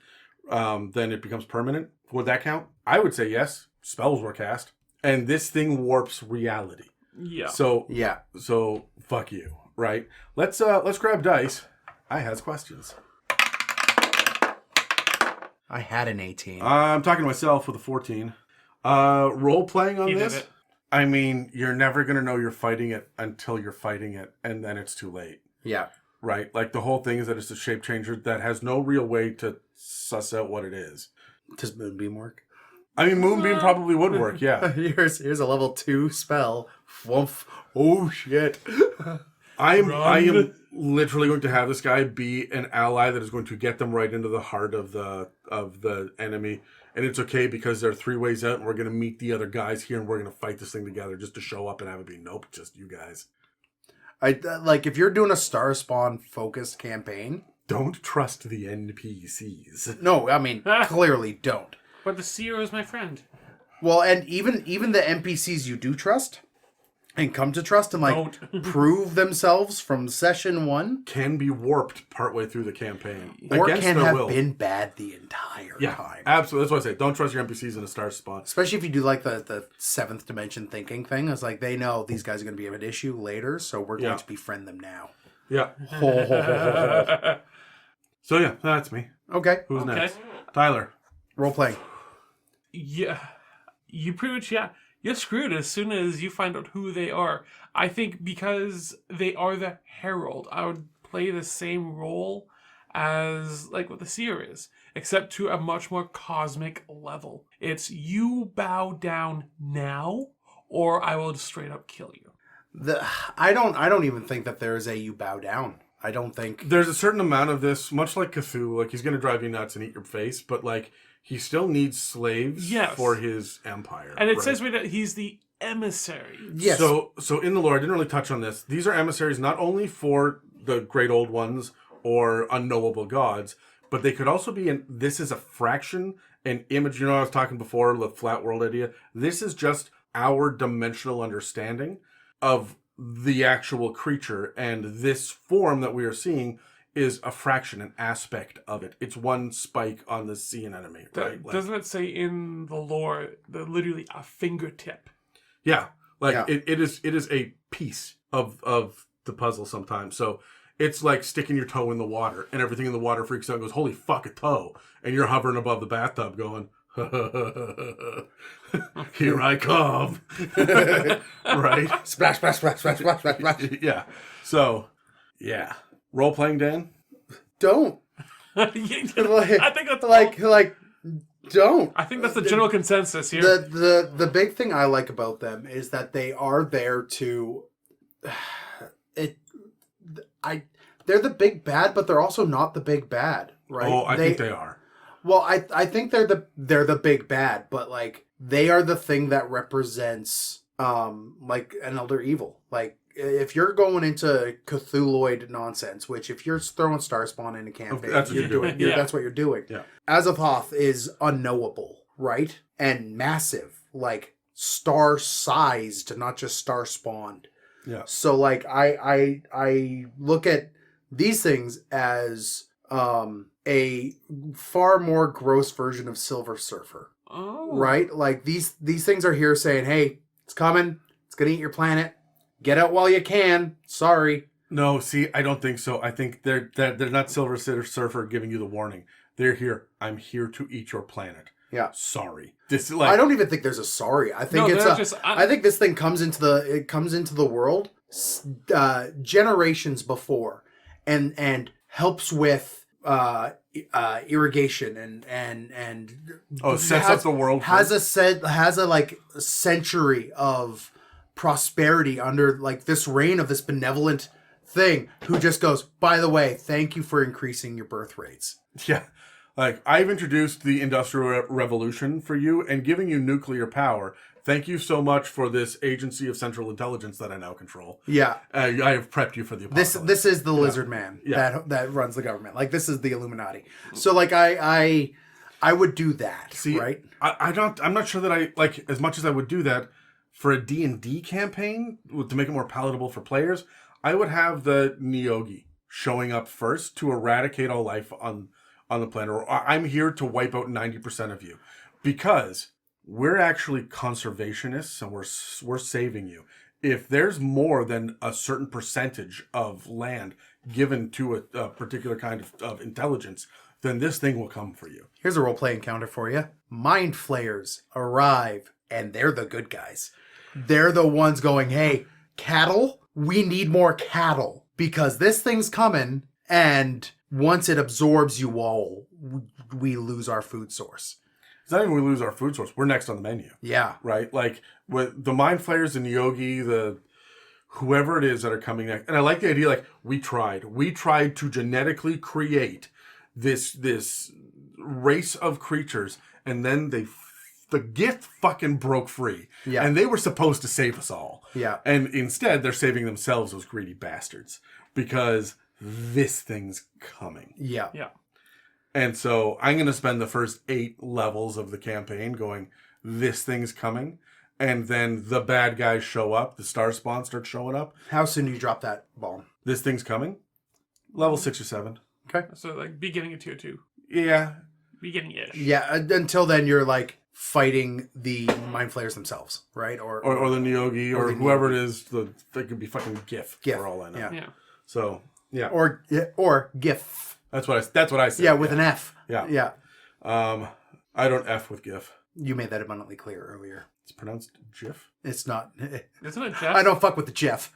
then it becomes permanent? Would that count? I would say yes. Spells were cast. And this thing warps reality. Yeah. So Yeah. So fuck you, right? Let's grab dice. I has questions. I had an 18. I'm talking to myself with a 14. Role playing on He did this. it. I mean, you're never gonna know you're fighting it until you're fighting it, and then it's too late, Yeah. right? Like the whole thing is that it's a shape changer that has no real way to suss out what it is. Does Moonbeam work? I mean, Moonbeam probably would work, yeah. Here's a level 2 spell. Woof. Oh, shit. I am literally going to have this guy be an ally that is going to get them right into the heart of the enemy, and it's okay because there are 3 ways out, and we're going to meet the other guys here, and we're going to fight this thing together. Just to show up and have it be nope, just you guys. Like if you're doing a Star Spawn focused campaign. Don't trust the NPCs. No, I mean clearly don't. But the Seer is my friend. Well, and even the NPCs you do trust and come to trust and like Don't. prove themselves from session 1 Can be warped partway through the campaign. or against can their have will. been bad the entire Yeah, time. absolutely. That's what I say. Don't trust your NPCs in a Star Spawn. Especially if you do like the 7th dimension thinking thing. It's like they know these guys are going to be an issue later, so we're going to befriend them now. Yeah. So yeah, that's me. Okay. Who's Okay. next? Tyler. Role playing. Yeah. You pretty much, you're screwed as soon as you find out who they are. I think because they are the Herald, I would play the same role as like what the Seer is, except to a much more cosmic level. It's you bow down now, or I will just straight up kill you. I don't even think that there is a you bow down. I don't think There's a certain amount of this, much like Cthulhu, like he's going to drive you nuts and eat your face, but like he still needs slaves Yes. for his empire. And it right? says that he's the emissary. yes. So in the lore, I didn't really touch on this. These are emissaries not only for the great old ones or unknowable gods, but they could also be this is a fraction an image. You know, I was talking before, the flat world idea. This is just our dimensional understanding of the actual creature, and this form that we are seeing is a fraction, an aspect of it. It's one spike on the sea anemone, right? Doesn't it say in the lore that literally a fingertip? Yeah, it is a piece of the puzzle sometimes. So it's like sticking your toe in the water, and everything in the water freaks out and goes, "Holy fuck, a toe!" And you're hovering above the bathtub, going, "Here I come!" Right? Splash, splash, splash, splash, splash, splash, splash. Yeah. So, yeah. Role playing, Dan. Don't. I think that's like don't. I think that's the general consensus here. The big thing I like about them is that they are there to they're the big bad, but they're also not the big bad, right? Oh, I think they are. Well, I think they're the big bad, but like they are the thing that represents like an elder evil. Like if you're going into Cthulhuoid nonsense, which if you're throwing Starspawn in a campaign, That's what you're doing. Yeah. That's what you're doing. Yeah. Azathoth is unknowable, right? And massive, like star-sized, not just star-spawned. Yeah. So like I look at these things as a far more gross version of Silver Surfer. Oh. Right? Like these things are here saying, "Hey, it's coming. It's going to eat your planet. Get out while you can. Sorry." No, see, I don't think so. I think they're not Silver Surfer giving you the warning. They're here. I'm here to eat your planet. Yeah. Sorry. This is like I don't even think there's a sorry. I think I think this thing comes into the world generations before and helps with irrigation and sets up the world. Has a like century of prosperity under like this reign of this benevolent thing who just goes, "By the way, thank you for increasing your birth rates." Yeah. Like, I've introduced the Industrial Revolution for you and giving you nuclear power. Thank you so much for this agency of central intelligence that I now control. Yeah. I have prepped you for the apocalypse. This is the lizard man that runs the government. Like, this is the Illuminati. So, like, I would do that, See, right? I'm not sure that I, like, as much as I would do that for a D&D campaign, to make it more palatable for players, I would have the Neogi showing up first to eradicate all life on the planet. Or I'm here to wipe out 90% of you. Because we're actually conservationists and we're saving you. If there's more than a certain percentage of land given to a particular kind of intelligence, then this thing will come for you. Here's a role-playing counter for you. Mind Flayers arrive, and they're the good guys. They're the ones going, "Hey, cattle, we need more cattle. Because this thing's coming, and once it absorbs you all, we lose our food source." It's not even we lose our food source. We're next on the menu. Yeah. Right? Like, with the Mind Flayers and Yogi, whoever it is that are coming next. And I like the idea, like, we tried to genetically create this race of creatures, and then the gift fucking broke free. Yeah. And they were supposed to save us all. Yeah. And instead, they're saving themselves, those greedy bastards. Because this thing's coming. Yeah. Yeah. And so I'm going to spend the first 8 levels of the campaign going, this thing's coming. And then the bad guys show up. The star spawn starts showing up. How soon do you drop that bomb? This thing's coming. Level 6 or 7. Okay. So, like, beginning of tier 2. Yeah. Beginning-ish. Yeah, until then you're like fighting the Mind Flayers themselves, right? Or the Neogi or whoever it is. They could be fucking GIF for all I know. Yeah. Yeah. So, yeah. Or GIF. That's what I said. Yeah, with an F. Yeah. Yeah. I don't F with GIF. You made that abundantly clear earlier. It's pronounced GIF. It's not. Isn't it, Jeff? I don't fuck with the Jeff.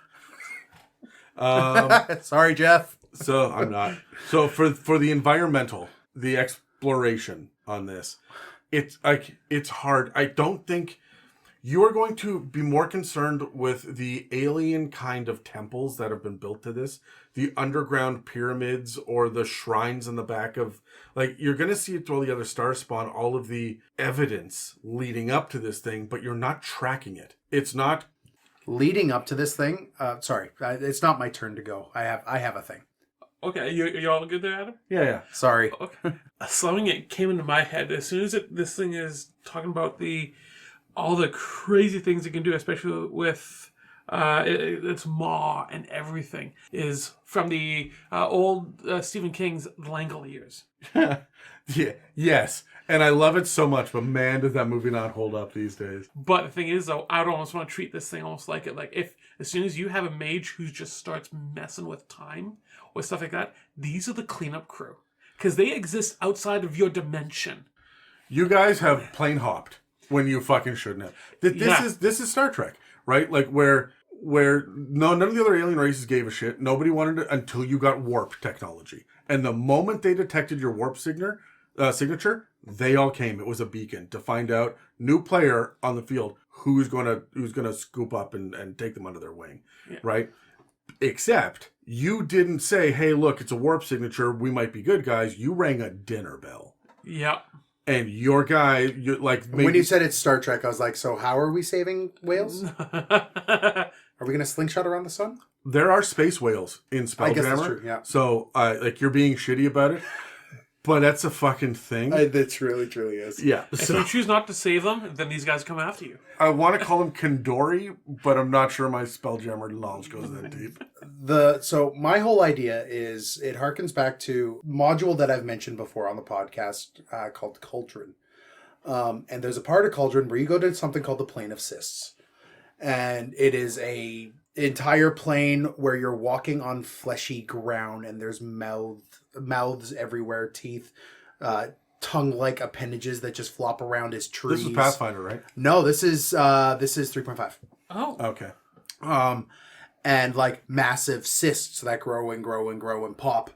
Um, Sorry, Jeff. So I'm not. So for the environmental, the exploration on this, it's hard. I don't think you are going to be more concerned with the alien kind of temples that have been built to this, the underground pyramids or the shrines in the back of, like, you're going to see it through all the other star spawn, all of the evidence leading up to this thing, but you're not tracking it. It's not Leading up to this thing, sorry, it's not my turn to go. I have a thing. Okay, you all good there, Adam? Yeah. Sorry. Okay. Something that came into my head as soon as this thing is talking about all the crazy things it can do, especially with its maw and everything, is from the old Stephen King's Lengle years. Yeah. Yes. And I love it so much, but man, does that movie not hold up these days. But the thing is, though, I'd almost want to treat this thing almost like it. Like, if as soon as you have a mage who just starts messing with time or stuff like that, these are the cleanup crew. Because they exist outside of your dimension. You guys have plane hopped when you fucking shouldn't have. This is Star Trek, right? Like where none of the other alien races gave a shit. Nobody wanted it until you got warp technology. And the moment they detected your warp signature, they all came. It was a beacon to find out new player on the field who's gonna scoop up and take them under their wing, right? Except you didn't say, "Hey, look, it's a warp signature. We might be good guys." You rang a dinner bell. Yeah. And your guy, you like maybe, When you said it's Star Trek, I was like, so how are we saving whales? Are we going to slingshot around the sun? there are space whales in Spelljammer. I guess that's true, yeah. So like you're being shitty about it, but that's a fucking thing. That truly is. Yeah. If So you choose not to save them, then these guys come after you. I want to call him Kandori, but I'm not sure my Spelljammer knowledge goes that deep. So my whole idea is it harkens back to a module that I've mentioned before on the podcast called Cauldron. And there's a part of Cauldron where you go to something called the Plane of Cysts. And it is a entire plane where you're walking on fleshy ground and there's mouths everywhere, teeth, tongue-like appendages that just flop around as trees. This is Pathfinder, right? No, this is 3.5. Oh. Okay. And like massive cysts that grow and pop,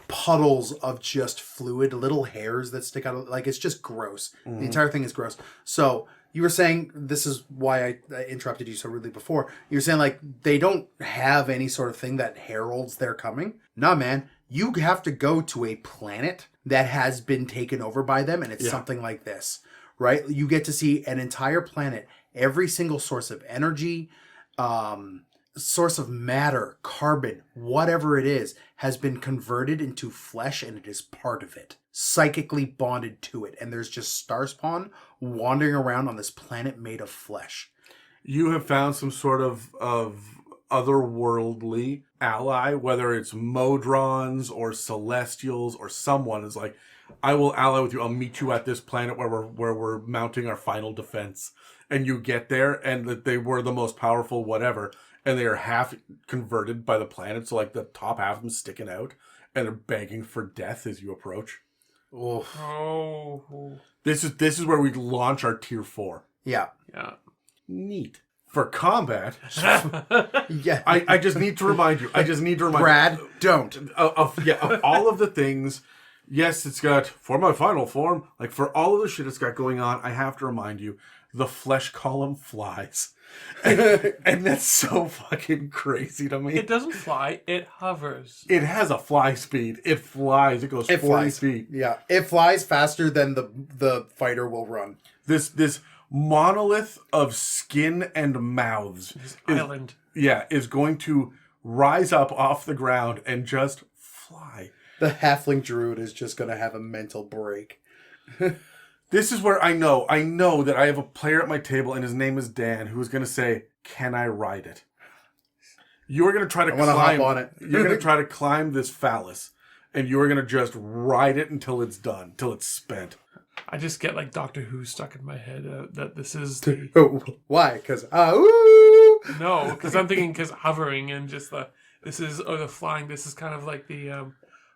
puddles of just fluid, little hairs that stick out of, like, it's just gross. The entire thing is gross. So you were saying, this is why I interrupted you so rudely before. You were saying like they don't have any sort of thing that heralds their coming. Nah, man, you have to go to a planet that has been taken over by them, and it's something like this, right? You get to see an entire planet, every single source of energy, source of matter, carbon, whatever it is, has been converted into flesh, and it is part of it, psychically bonded to it. And there's just Starspawn wandering around on this planet made of flesh. You have found some sort of otherworldly ally, whether it's Modrons or Celestials or someone is like, I will ally with you. I'll meet you at this planet where we're mounting our final defense. And you get there, and that they were the most powerful whatever, and they are half converted by the planet, so like the top half of them sticking out, and they're begging for death as you approach. Oh. This is where we launch our tier 4. Yeah. Yeah. Neat. For combat, Yeah. I just need to remind you. Brad, don't. Of all of the things. Yes, it's got, for my final form, like for all of the shit it's got going on, I have to remind you, the flesh column flies. And that's so fucking crazy to me. It doesn't fly, it hovers. It has a fly speed. It flies. It goes 40 feet. Yeah. It flies faster than the fighter will run. This monolith of skin and mouths Island. is going to rise up off the ground and just fly. The halfling druid is just going to have a mental break. This is where I know that I have a player at my table and his name is Dan, who's going to say, "Can I ride it?" You're going to try to hop on it. You're going to try to climb this phallus, and you're going to just ride it until it's done, until it's spent. I just get like Doctor Who stuck in my head that this is the... Why? Because, ooh! No, because I'm thinking hovering and just the flying, this is kind of like the...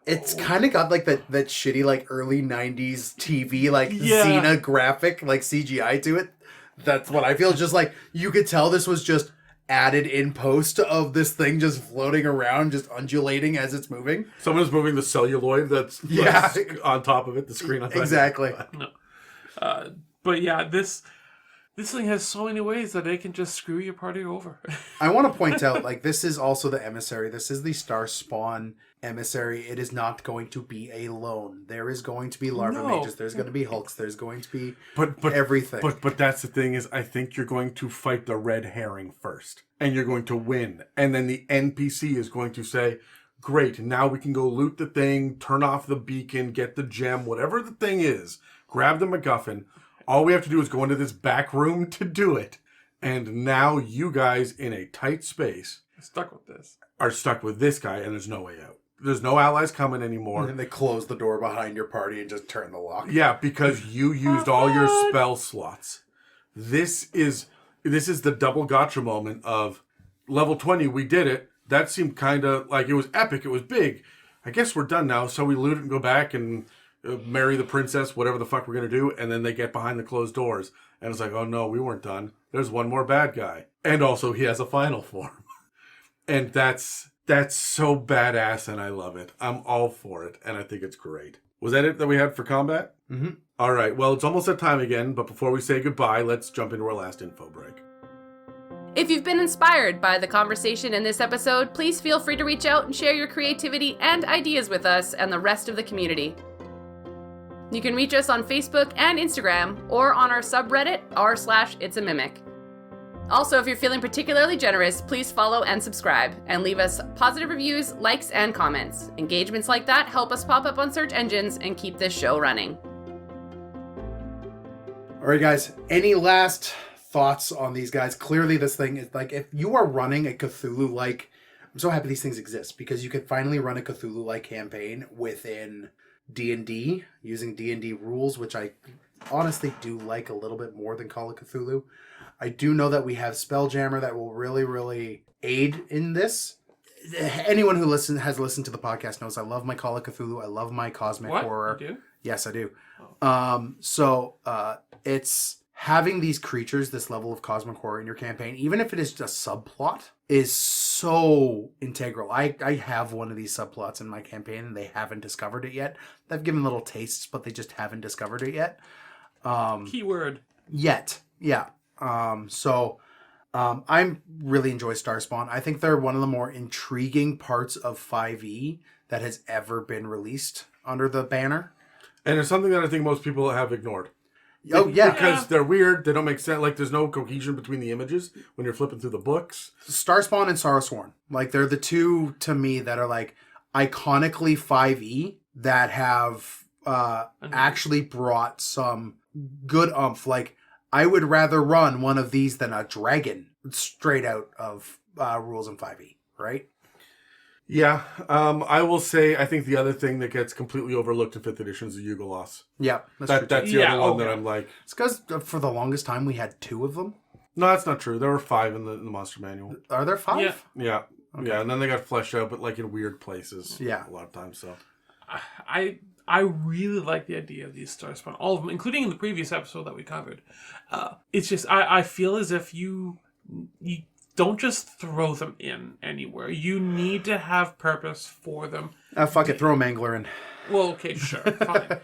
It's kind of got like that shitty like early 90s TV like Xena graphic like CGI to it. That's what I feel. Just like you could tell this was just added in post of this thing just floating around, just undulating as it's moving. Someone's moving the celluloid that's on top of it, the screen on top exactly. of it. No. But yeah, this thing has so many ways that it can just screw your party over. I want to point out, like, this is also the Emissary. This is the Starspawn Emissary. It is not going to be alone. There is going to be Larva Mages. There's going to be Hulks. There's going to be everything. But that's the thing is, I think you're going to fight the red herring first. And you're going to win. And then the NPC is going to say, Great. Now we can go loot the thing, turn off the beacon, get the gem, whatever the thing is. Grab the MacGuffin. All we have to do is go into this back room to do it. And now you guys in a tight space Stuck with this. are stuck with this guy, and there's no way out. There's no allies coming anymore. And then they close the door behind your party and just turn the lock. Yeah, because you used all your spell slots. This is the double gotcha moment of level 20, we did it. That seemed kind of like it was epic. It was big. I guess we're done now. So we loot it and go back and marry the princess, whatever the fuck we're going to do. And then they get behind the closed doors. And it's like, oh no, we weren't done. There's one more bad guy. And also he has a final form. And that's so badass and I love it. I'm all for it. And I think it's great. Was that it that we had for combat? Mm-hmm. All right. Well, it's almost that time again. But before we say goodbye, let's jump into our last info break. If you've been inspired by the conversation in this episode, please feel free to reach out and share your creativity and ideas with us and the rest of the community. You can reach us on Facebook and Instagram or on our subreddit r/itsAmimic. Also, if you're feeling particularly generous, please follow and subscribe and leave us positive reviews, likes, and comments. Engagements like that help us pop up on search engines and keep this show running. All right, guys. Any last thoughts on these guys? Clearly, this thing is like, if you are running a Cthulhu-like, I'm so happy these things exist because you could finally run a Cthulhu-like campaign within D&D using D&D rules, which I honestly do like a little bit more than Call of Cthulhu. I do know that we have Spelljammer that will really, really aid in this. Anyone who has listened to the podcast knows I love my Call of Cthulhu. I love my cosmic horror. You do? Yes, I do. So it's having these creatures, this level of cosmic horror in your campaign, even if it is just a subplot, is so integral. I have one of these subplots in my campaign and they haven't discovered it yet. They've given little tastes, but they just haven't discovered it yet. Keyword. Yet. Yeah. I really enjoy Starspawn. I think they're one of the more intriguing parts of 5e that has ever been released under the banner. And it's something that I think most people have ignored. Oh, yeah. Because they're weird. They don't make sense. Like, there's no cohesion between the images when you're flipping through the books. Starspawn and Sorrowsworn. Like, they're the two, to me, that are, like, iconically 5e that have actually brought some good oomph. Like, I would rather run one of these than a dragon straight out of rules in 5e, right? Yeah. I will say, I think the other thing that gets completely overlooked in 5th edition is the Yugoloths. Yeah, that's true. That's the other one that I'm like... It's because for the longest time we had 2 of them. No, that's not true. There were 5 in the Monster Manual. Are there 5? Yeah. Yeah. Okay. Yeah, and then they got fleshed out, but like in weird places. Yeah. A lot of times, so... I really like the idea of these Starspawn, all of them, including in the previous episode that we covered. It's just, I feel as if you don't just throw them in anywhere. You need to have purpose for them. Fuck it, throw a Mangler in. Well, okay, sure, fine.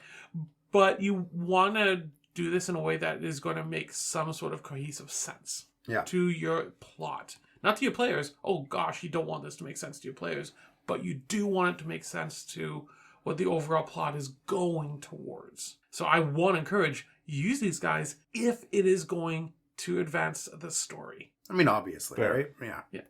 But you want to do this in a way that is going to make some sort of cohesive sense to your plot. Not to your players. Oh gosh, you don't want this to make sense to your players. But you do want it to make sense to what the overall plot is going towards. So I want to encourage, use these guys if it is going to advance the story. I mean, obviously, Fair. right? Yeah.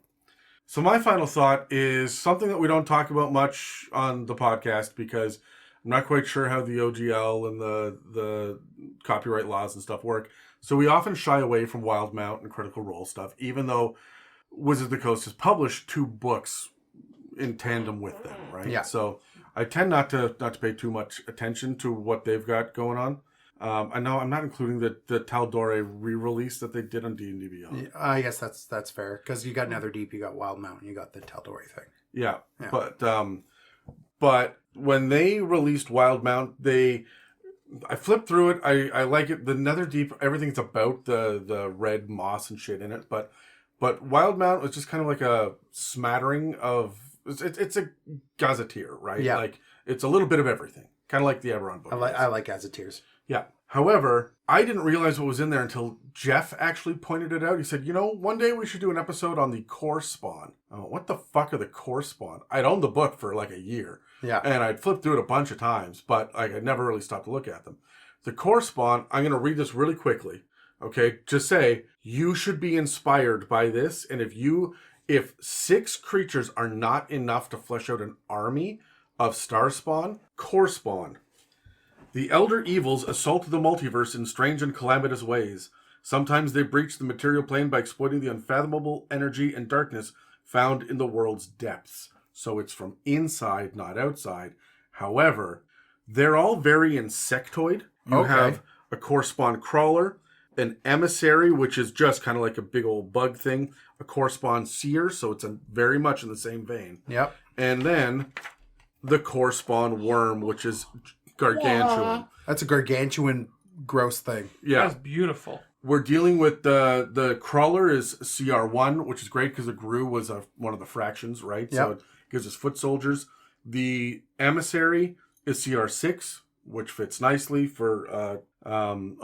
So my final thought is something that we don't talk about much on the podcast because I'm not quite sure how the OGL and the copyright laws and stuff work. So we often shy away from Wild Mount and Critical Role stuff, even though Wizards of the Coast has published 2 books in tandem with them, right? Yeah. So I tend not to pay too much attention to what they've got going on. I know I'm not including the Tal'Dorei re-release that they did on D&D Beyond. I guess that's fair because you got Netherdeep, you got Wild Mount, you got the Tal'Dorei thing. Yeah. But when they released Wild Mount, I flipped through it. I like it. The Netherdeep, everything's about the red moss and shit in it, but Wild Mount was just kind of like a smattering of it's a gazetteer, right? Yeah. Like it's a little bit of everything, kind of like the Eberron book. I like Gazetteers. Yeah. However, I didn't realize what was in there until Jeff actually pointed it out. He said, one day we should do an episode on the core spawn. Oh, what the fuck are the core spawn? I'd owned the book for like a year. Yeah. And I'd flipped through it a bunch of times, but I'd never really stopped to look at them. The core spawn, I'm going to read this really quickly. Okay. Just say, you should be inspired by this. And if you if 6 creatures are not enough to flesh out an army of Starspawn, Core Spawn. The Elder Evils assault the multiverse in strange and calamitous ways. Sometimes they breach the material plane by exploiting the unfathomable energy and darkness found in the world's depths. So it's from inside, not outside. However, they're all very insectoid. You have a Core Spawn Crawler, an Emissary, which is just kind of like a big old bug thing, a Core Spawn Seer, so it's very much in the same vein. Yep. And then the Core Spawn Worm, which is gargantuan. That's a gargantuan gross thing. Yeah. That's beautiful. We're dealing with the Crawler is CR1, which is great because the Gru was one of the fractions, right? Yep. So it gives us foot soldiers. The Emissary is CR6, which fits nicely for a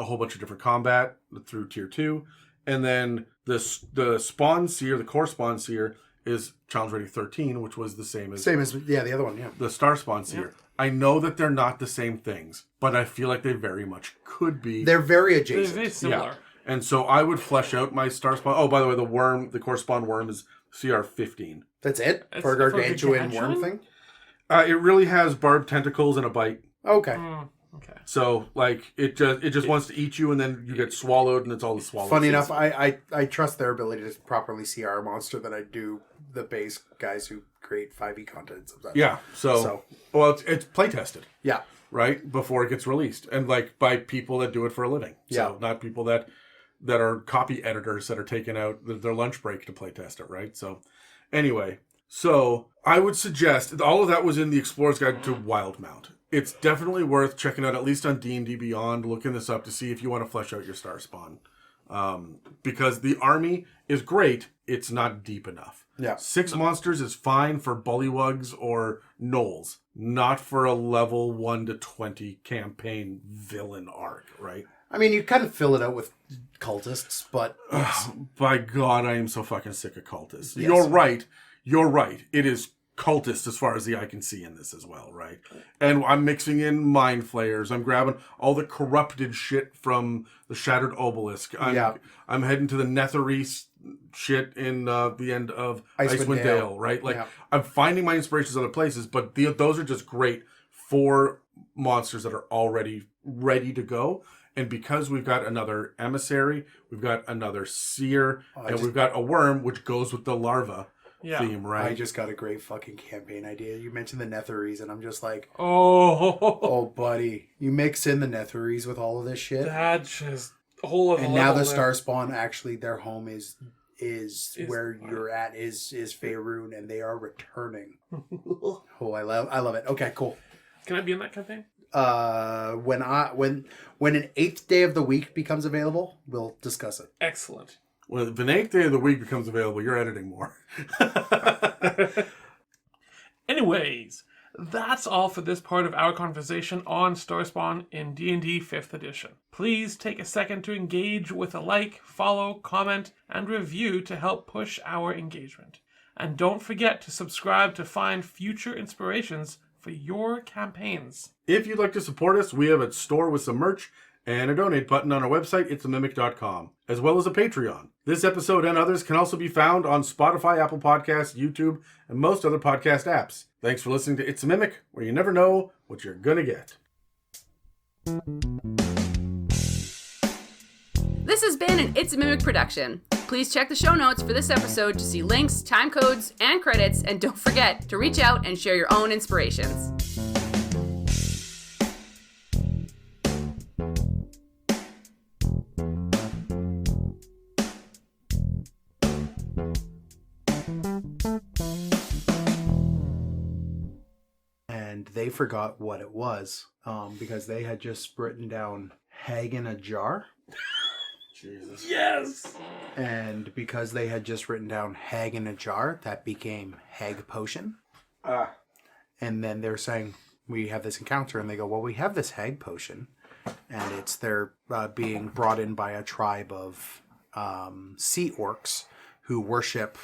whole bunch of different combat through tier 2. And then the Spawn Seer, the Core Spawn Seer, is Challenge Rating 13, which was the same as the other one, yeah. the Star Spawn Seer. Yeah. I know that they're not the same things, but I feel like they very much could be. They're very They're adjacent. very similar. Yeah. And so I would flesh out my Star Spawn. Oh, by the way, the Core Spawn Worm is CR15. That's it? It's For a gargantuan gargantuan? worm thing? It really has barbed tentacles and a bite. Okay. Okay. So, like, it just wants to eat you, and then you get swallowed, and it's all the swallow. Funny seeds. enough, I trust their ability to properly see our monster than I do the base guys who create 5e content sometimes. Yeah. So well, it's play tested, Yeah. right, before it gets released, and like by people that do it for a living. Yeah. So not people that are copy editors that are taking out their lunch break to play test it, right? So anyway, so I would suggest all of that was in the Explorer's Guide to Wildmount. It's definitely worth checking out, at least on D&D Beyond, looking this up to see if you want to flesh out your Star Spawn. Because the army is great, it's not deep enough. Yeah. 6 monsters is fine for bullywugs or gnolls, not for a level 1 to 20 campaign villain arc, right? I mean, you kind of fill it out with cultists, but yes. By God, I am so fucking sick of cultists. Yes. You're right. It is cultist as far as the eye can see in this as well, right? And I'm mixing in mind flayers. I'm grabbing all the corrupted shit from the Shattered Obelisk. I'm heading to the Netherese shit in the end of Icewind Dale, right? Like, I'm finding my inspirations other places, but those are just great for monsters that are already ready to go. And because we've got another Emissary, we've got another Seer, and we've got a Worm, which goes with the larva theme, right? I just got a great fucking campaign idea. You mentioned the Netherese, and I'm just like, Oh, buddy, you mix in the Netherese with all of this shit, that's just a whole other and now the level there. Star Spawn actually their home is where you're at is Faerun, and they are returning. Oh, I love it. Okay, cool. Can I be in that campaign? When an 8th day of the week becomes available, we'll discuss it. Excellent. When the 8th day of the week becomes available, you're editing more. Anyways, that's all for this part of our conversation on Starspawn in D&D 5th edition. Please take a second to engage with a like, follow, comment, and review to help push our engagement. And don't forget to subscribe to find future inspirations for your campaigns. If you'd like to support us, we have a store with some merch and a donate button on our website, it'samimic.com, as well as a Patreon. This episode and others can also be found on Spotify, Apple Podcasts, YouTube, and most other podcast apps. Thanks for listening to It's a Mimic, where you never know what you're gonna get. This has been an It's a Mimic production. Please check the show notes for this episode to see links, time codes, and credits, and don't forget to reach out and share your own inspirations. And they forgot what it was because they had just written down Hag in a jar. Jesus. Yes! And because they had just written down Hag in a jar, that became Hag Potion. And then they're saying, we have this encounter. And they go, well, we have this Hag Potion. And they're being brought in by a tribe of sea orcs who worship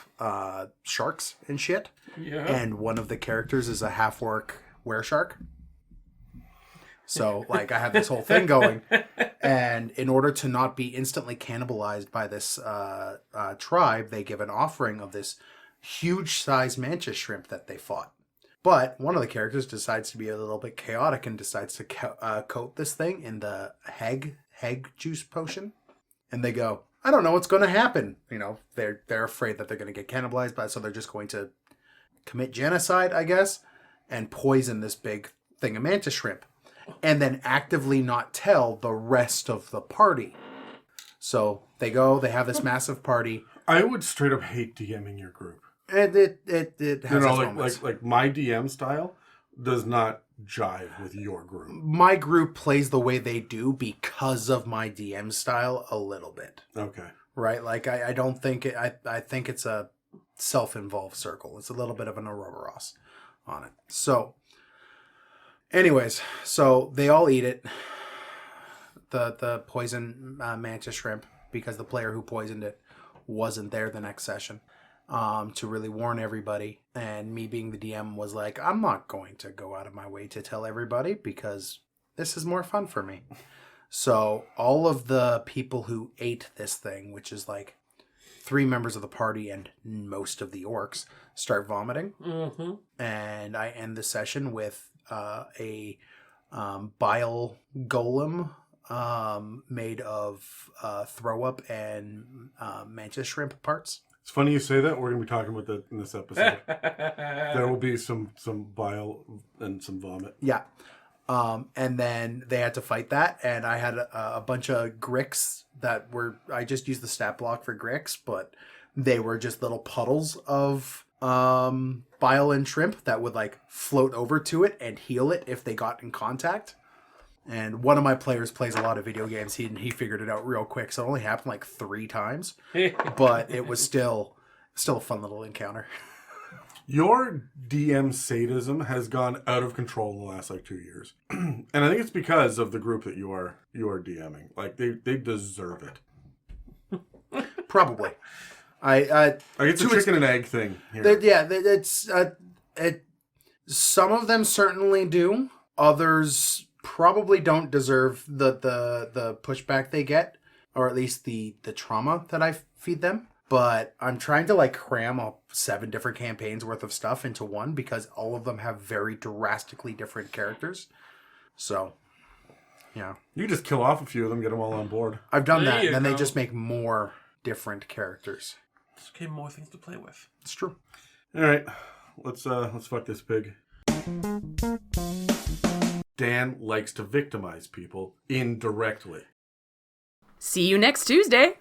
sharks and shit. Yeah. And one of the characters is a half-orc were-shark. So, like, I have this whole thing going. And in order to not be instantly cannibalized by this tribe, they give an offering of this huge size mantis shrimp that they fought. But one of the characters decides to be a little bit chaotic and decides to coat this thing in the heg juice potion. And they go, I don't know what's going to happen. You know, they're afraid that they're going to get cannibalized, but so they're just going to commit genocide, I guess, and poison this big thing of mantis shrimp. And then actively not tell the rest of the party. So they go, they have this massive party. I would straight up hate DMing your group. And it has its moments. like my DM style does not jive with your group. My group plays the way they do because of my DM style a little bit. Okay. Right? Like, I don't think it, I think it's a self-involved circle. It's a little bit of an Ouroboros on it. So, anyways, so they all eat it. The poison mantis shrimp, because the player who poisoned it wasn't there the next session. To really warn everybody, and me being the DM was like, I'm not going to go out of my way to tell everybody because this is more fun for me. So all of the people who ate this thing, which is like 3 members of the party and most of the orcs, start vomiting. Mm-hmm. And I end the session with a bile golem made of throw up and mantis shrimp parts. It's funny you say that. We're going to be talking about that in this episode. There will be some bile and some vomit. Yeah. And then they had to fight that. And I had a bunch of gricks that were... I just used the stat block for gricks, but they were just little puddles of bile and shrimp that would like float over to it and heal it if they got in contact. And one of my players plays a lot of video games. He figured it out real quick. So it only happened like 3 times. But it was still a fun little encounter. Your DM sadism has gone out of control in the last like 2 years. And I think it's because of the group that you are DMing. Like they deserve it. Probably. It's a chicken and egg thing here. It's some of them certainly do. Others probably don't deserve the pushback they get, or at least the trauma that I feed them. But I'm trying to like cram up 7 different campaigns worth of stuff into one because all of them have very drastically different characters. So, yeah. You just kill off a few of them, get them all on board. I've done There that, you and then go. they just make more different characters. Just gave more things to play with. It's true. All right, let's fuck this pig. Dan likes to victimize people indirectly. See you next Tuesday.